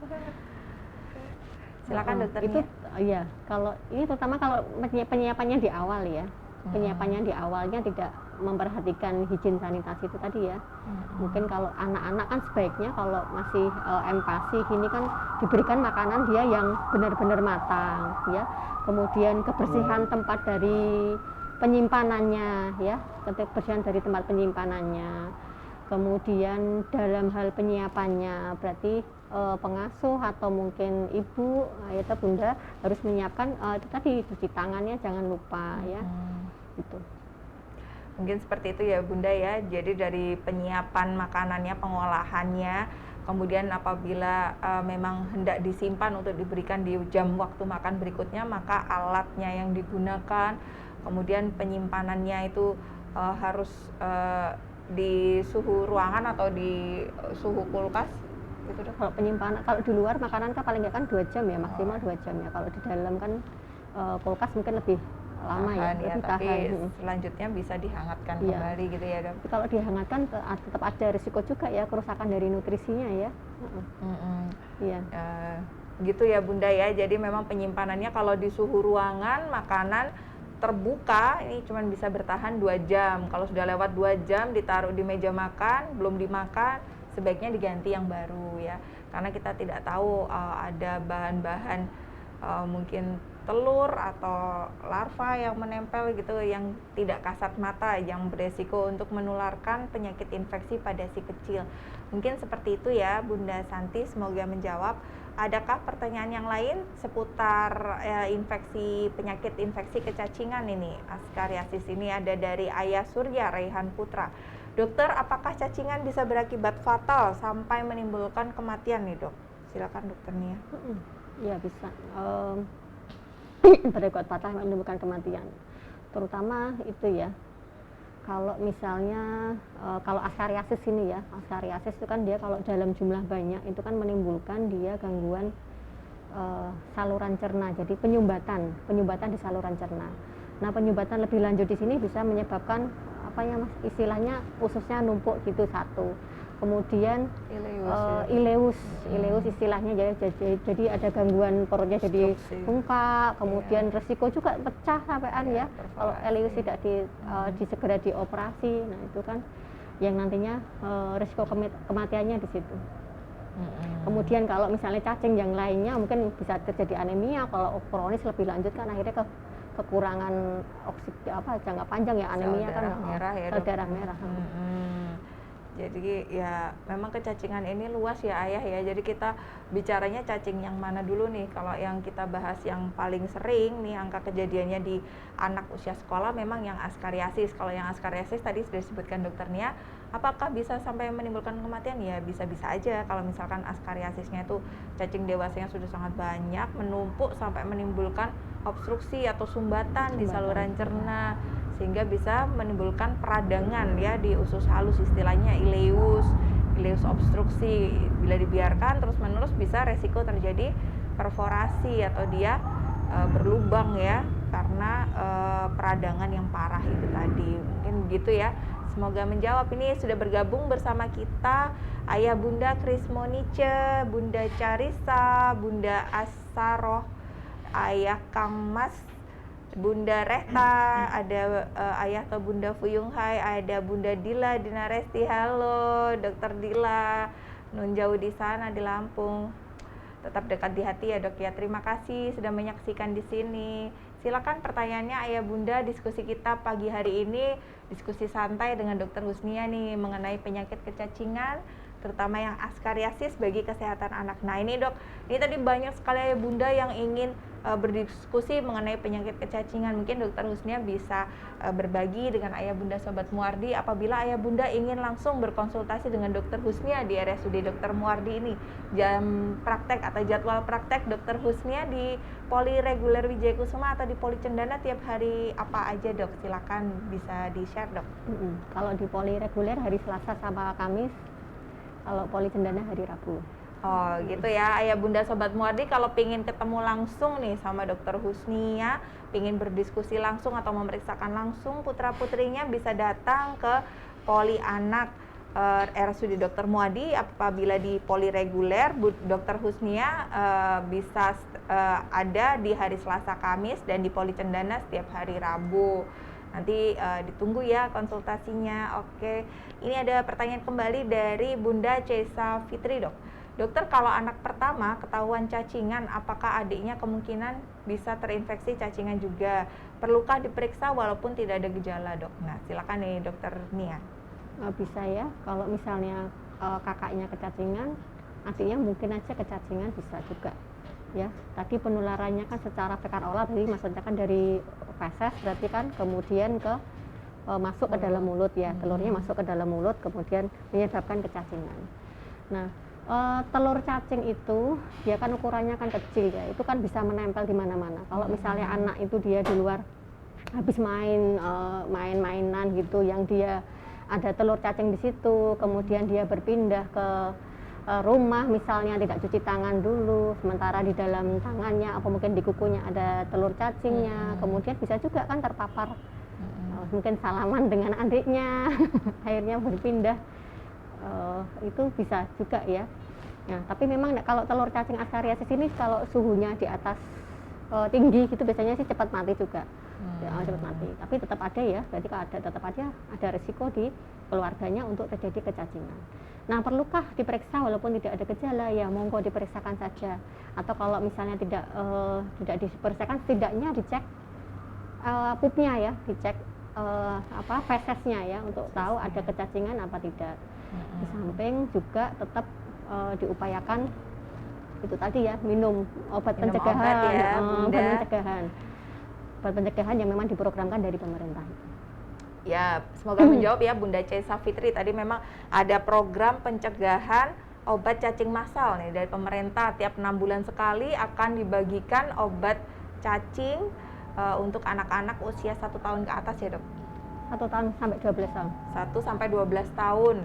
S1: Silakan dokter
S2: Itu
S1: Nia.
S2: iya, kalau ini terutama kalau penyiapannya di awal ya. Penyiapannya di awalnya tidak memperhatikan higien sanitasi itu tadi ya. Mungkin kalau anak-anak kan sebaiknya kalau masih empasi gini kan diberikan makanan dia yang benar-benar matang ya. Kemudian kebersihan tempat dari penyimpanannya ya, kebersihan dari tempat penyimpanannya. Kemudian dalam hal penyiapannya berarti pengasuh atau mungkin ibu atau bunda harus menyiapkan itu tadi cuci tangannya jangan lupa ya. Gitu.
S1: Mungkin seperti itu ya Bunda ya. Jadi dari penyiapan makanannya, pengolahannya, kemudian apabila memang hendak disimpan untuk diberikan di jam waktu makan berikutnya, maka alatnya yang digunakan, kemudian penyimpanannya itu harus di suhu ruangan atau di suhu kulkas gitu dok.
S2: Kalau penyimpanan, kalau di luar makanan kan paling nggak kan 2 jam ya, maksimal 2 jam ya. Kalau di dalam kan kulkas mungkin lebih lama ya, lebih
S1: tapi
S2: tahan.
S1: selanjutnya bisa dihangatkan
S2: Iya.
S1: kembali gitu ya dok.
S2: Tapi kalau dihangatkan tetap ada risiko juga ya, kerusakan dari nutrisinya ya. Iya.
S1: Gitu ya Bunda ya. Jadi memang penyimpanannya kalau di suhu ruangan makanan terbuka ini cuma bisa bertahan 2 jam. Kalau sudah lewat 2 jam ditaruh di meja makan, belum dimakan, sebaiknya diganti yang baru ya. Karena kita tidak tahu ada bahan-bahan mungkin telur atau larva yang menempel gitu yang tidak kasat mata yang beresiko untuk menularkan penyakit infeksi pada si kecil. Mungkin seperti itu ya Bunda Santi, semoga menjawab. Adakah pertanyaan yang lain seputar penyakit infeksi kecacingan ini? Askariasis ini ada dari Ayah Surya Raihan Putra. Dokter, apakah cacingan bisa berakibat fatal sampai menimbulkan kematian nih dok? Silakan dokter Nia.
S2: Iya bisa. Berakibat fatal menimbulkan kematian. Terutama itu ya. Kalau misalnya kalau askariasis ini ya, askariasis itu kan dia kalau dalam jumlah banyak itu kan menimbulkan dia gangguan saluran cerna, jadi penyumbatan di saluran cerna. Nah penyumbatan lebih lanjut di sini bisa menyebabkan apa ya mas, istilahnya ususnya numpuk gitu satu. Kemudian ileus istilahnya jadi ada gangguan perutnya jadi bengkak, kemudian resiko juga pecah sampean ya kalau ileus tidak segera dioperasi. Nah itu kan yang nantinya resiko kematiannya di situ. Kemudian kalau misalnya cacing yang lainnya mungkin bisa terjadi anemia, kalau kronis lebih lanjut kan akhirnya kekurangan oksigen jangka panjang ya, anemia kan darah merah.
S1: Jadi ya memang kecacingan ini luas ya Ayah ya. Jadi kita bicaranya cacing yang mana dulu nih? Kalau yang kita bahas yang paling sering nih angka kejadiannya di anak usia sekolah memang yang askariasis. Kalau yang askariasis tadi sudah disebutkan dokter Nia, apakah bisa sampai menimbulkan kematian? Ya bisa-bisa aja kalau misalkan askariasisnya itu cacing dewasanya sudah sangat banyak, menumpuk sampai menimbulkan obstruksi atau sumbatan di saluran cerna, sehingga bisa menimbulkan peradangan ya di usus halus, istilahnya ileus obstruksi. Bila dibiarkan terus-menerus bisa resiko terjadi perforasi atau dia berlubang ya karena peradangan yang parah itu tadi. Mungkin begitu ya. Semoga menjawab. Ini sudah bergabung bersama kita Ayah Bunda Krismonice, Bunda Carisa, Bunda Asaroh, Ayah Kang Mas, Bunda Rehta, ada Ayah atau Bunda Fuyung Hai, ada Bunda Dila Dinaresti. Halo Dokter Dila, nun jauh di sana di Lampung. Tetap dekat di hati ya dok ya. Terima kasih sudah menyaksikan di sini. Silakan pertanyaannya Ayah Bunda. Diskusi kita pagi hari ini diskusi santai dengan Dokter Husnia nih mengenai penyakit kecacingan, terutama yang askariasis bagi kesehatan anak. Nah ini dok, ini tadi banyak sekali Ayah Bunda yang ingin berdiskusi mengenai penyakit kecacingan. Mungkin Dokter Husnia bisa berbagi dengan Ayah Bunda Sobat Muardi apabila Ayah Bunda ingin langsung berkonsultasi dengan Dokter Husnia di RSUD Dokter Muardi ini. Jam praktek atau jadwal praktek Dokter Husnia di Poli Reguler Wijaya Kusuma atau di Poli Cendana tiap hari apa aja dok? Silakan bisa di-share dok.
S2: Kalau di Poli Reguler hari Selasa sama Kamis, kalau Poli Cendana hari Rabu.
S1: Oh gitu ya Ayah Bunda Sobat Muardi, kalau pingin ketemu langsung nih sama Dokter Husnia, pingin berdiskusi langsung atau memeriksakan langsung putra putrinya, bisa datang ke Poli Anak RSUD Dr. Muadi. Apabila di poli reguler, Dr. Husnia bisa ada di hari Selasa Kamis, dan di poli Cendana setiap hari Rabu. Nanti ditunggu ya konsultasinya. Oke, ini ada pertanyaan kembali dari Bunda Cesa Fitri, Dok. Dokter, kalau anak pertama ketahuan cacingan, apakah adiknya kemungkinan bisa terinfeksi cacingan juga? Perlukah diperiksa walaupun tidak ada gejala, Dok? Nah, silakan nih Dokter Nia.
S2: Bisa ya, kalau misalnya kakaknya kecacingan, adiknya mungkin aja kecacingan, bisa juga ya. Tadi penularannya kan secara fekal oral, jadi maksudnya kan dari feses, berarti kan kemudian ke masuk ke dalam mulut ya, telurnya masuk ke dalam mulut, kemudian menyebabkan kecacingan. Nah, telur cacing itu dia kan ukurannya kan kecil ya, itu kan bisa menempel di mana-mana. Kalau misalnya anak itu dia di luar habis main-mainan gitu, yang dia ada telur cacing di situ, kemudian dia berpindah ke rumah misalnya tidak cuci tangan dulu, sementara di dalam tangannya atau mungkin di kukunya ada telur cacingnya, kemudian bisa juga kan terpapar, mungkin salaman dengan adiknya, akhirnya berpindah. Itu bisa juga ya. Nah, tapi memang kalau telur cacing Askariasis ini kalau suhunya di atas tinggi gitu biasanya sih cepat mati juga. Cepat mati. Tapi tetap ada ya. Berarti tetap ada risiko di keluarganya untuk terjadi kecacingan. Nah, perlukah diperiksa walaupun tidak ada gejala? Ya, monggo diperiksakan saja. Atau kalau misalnya tidak diperiksakan, setidaknya dicek pupnya ya, dicek fesesnya ya, untuk tahu ada kecacingan apa tidak. Di samping juga tetap diupayakan itu tadi ya, minum obat pencegahan, obat pencegahan yang memang diprogramkan dari pemerintah.
S1: Ya, semoga menjawab ya Bunda Cesa Fitri. Tadi memang ada program pencegahan obat cacing massal nih dari pemerintah. Tiap 6 bulan sekali akan dibagikan obat cacing untuk anak-anak usia 1 tahun ke atas ya, Dok?
S2: 1 tahun sampai 12 tahun.
S1: 1 sampai 12 tahun.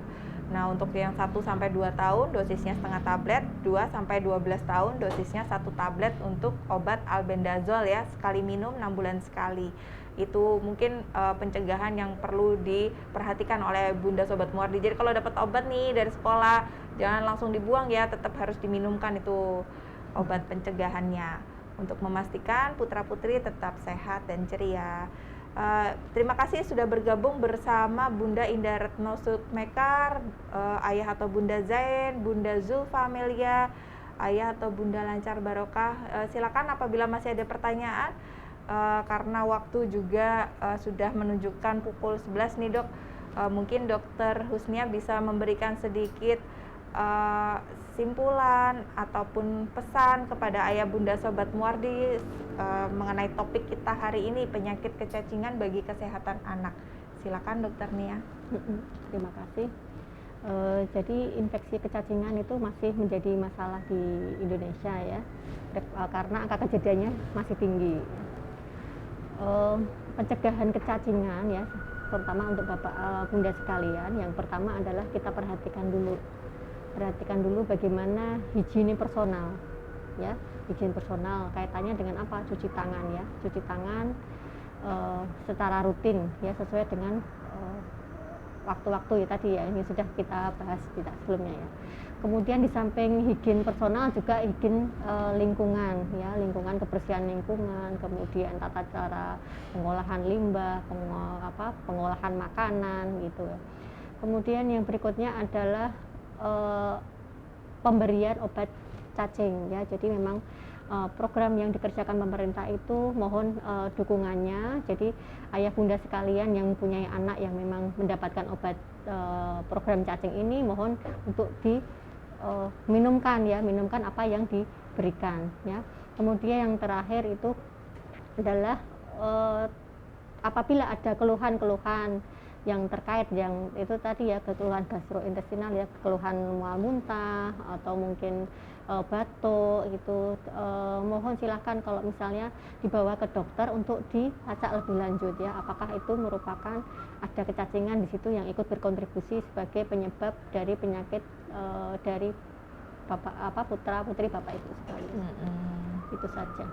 S1: Nah, untuk yang 1 sampai 2 tahun dosisnya setengah tablet, 2 sampai 12 tahun dosisnya 1 tablet untuk obat albendazol ya, sekali minum 6 bulan sekali. Itu mungkin pencegahan yang perlu diperhatikan oleh Bunda Sobat Muardi. Jadi kalau dapat obat nih dari sekolah, jangan langsung dibuang ya, tetap harus diminumkan itu obat pencegahannya untuk memastikan putra-putri tetap sehat dan ceria. Terima kasih sudah bergabung bersama Bunda Indah Retno Sukmekar, Ayah atau Bunda Zain, Bunda Zulfa Amelia, Ayah atau Bunda Lancar Barokah. Silakan apabila masih ada pertanyaan, karena waktu juga sudah menunjukkan pukul 11 nih, Dok. Mungkin Dokter Husnia bisa memberikan sedikit simpulan ataupun pesan kepada ayah bunda sobat Muardi mengenai topik kita hari ini, penyakit kecacingan bagi kesehatan anak. Silakan Dokter Nia.
S2: Terima kasih. Jadi infeksi kecacingan itu masih menjadi masalah di Indonesia ya, karena angka kejadiannya masih tinggi. Pencegahan kecacingan ya, terutama untuk bapak bunda sekalian, yang pertama adalah kita perhatikan dulu bagaimana higiene personal ya. Higiene personal kaitannya dengan apa? Cuci tangan ya, cuci tangan secara rutin ya, sesuai dengan waktu-waktu ya tadi ya, ini sudah kita bahas tidak sebelumnya ya. Kemudian di samping higiene personal juga higiene lingkungan ya, lingkungan, kebersihan lingkungan, kemudian tata cara pengolahan limbah, pengolahan makanan gitu ya. Kemudian yang berikutnya adalah pemberian obat cacing ya. Jadi memang program yang dikerjakan pemerintah itu mohon dukungannya. Jadi ayah bunda sekalian yang mempunyai anak yang memang mendapatkan obat program cacing ini, mohon untuk diminumkan ya, minumkan apa yang diberikan ya. Kemudian yang terakhir itu adalah apabila ada keluhan-keluhan yang terkait yang itu tadi ya, keluhan gastrointestinal ya, keluhan mual muntah atau mungkin batuk gitu, mohon silahkan kalau misalnya dibawa ke dokter untuk dilacak lebih lanjut ya, apakah itu merupakan ada kecacingan di situ yang ikut berkontribusi sebagai penyebab dari penyakit dari bapak putra putri bapak itu sekalian. Itu saja.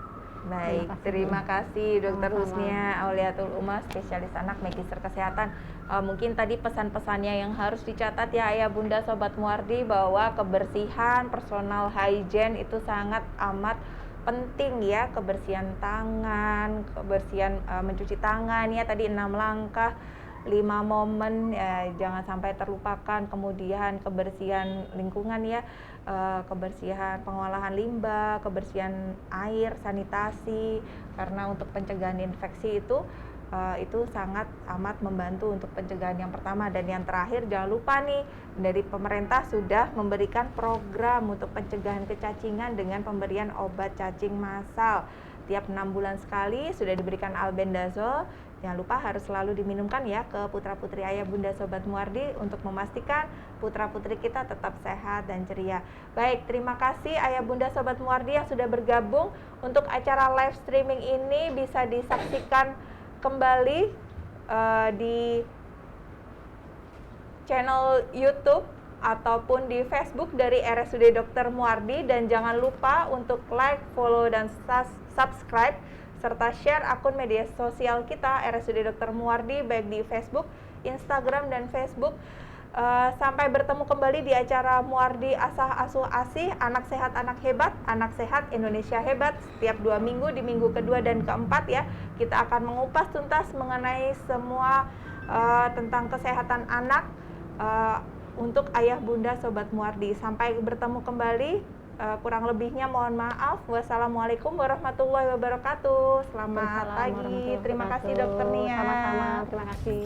S1: Baik,
S2: kasih,
S1: terima
S2: Bu.
S1: kasih Dokter
S2: Sama-sama.
S1: Husnia Auliatul Umah, spesialis anak magister kesehatan. Mungkin tadi pesan-pesannya yang harus dicatat ya Ayah Bunda Sobat Muardi, bahwa kebersihan, personal hygiene itu sangat amat penting ya. Kebersihan tangan, kebersihan mencuci tangan ya, tadi 6 langkah, 5 momen ya, jangan sampai terlupakan. Kemudian kebersihan lingkungan ya, kebersihan pengolahan limbah, kebersihan air, sanitasi, karena untuk pencegahan infeksi itu sangat amat membantu untuk pencegahan yang pertama. Dan yang terakhir, jangan lupa nih, dari pemerintah sudah memberikan program untuk pencegahan kecacingan dengan pemberian obat cacing massal. Tiap 6 bulan sekali sudah diberikan albendazole. Jangan lupa harus selalu diminumkan ya ke putra-putri Ayah Bunda Sobat Muardi untuk memastikan putra-putri kita tetap sehat dan ceria. Baik, terima kasih Ayah Bunda Sobat Muardi yang sudah bergabung. Untuk acara live streaming ini bisa disaksikan kembali di channel YouTube ataupun di Facebook dari RSUD Dr. Muardi. Dan jangan lupa untuk like, follow, dan subscribe serta share akun media sosial kita RSUD Dr. Muardi, baik di Facebook, Instagram, dan Facebook. Sampai bertemu kembali di acara Muardi Asah Asuh Asih, anak sehat anak hebat, anak sehat Indonesia hebat. Setiap 2 minggu, di minggu kedua dan keempat ya, kita akan mengupas tuntas mengenai semua tentang kesehatan anak untuk Ayah Bunda Sobat Muardi. Sampai bertemu kembali. Kurang lebihnya mohon maaf. Wassalamualaikum warahmatullahi wabarakatuh. Selamat
S2: Waalaikumsalam
S1: pagi.
S2: warahmatullahi
S1: Terima kasih
S2: wabarakatuh.
S1: Dokter Nia.
S2: Sama-sama, terima kasih.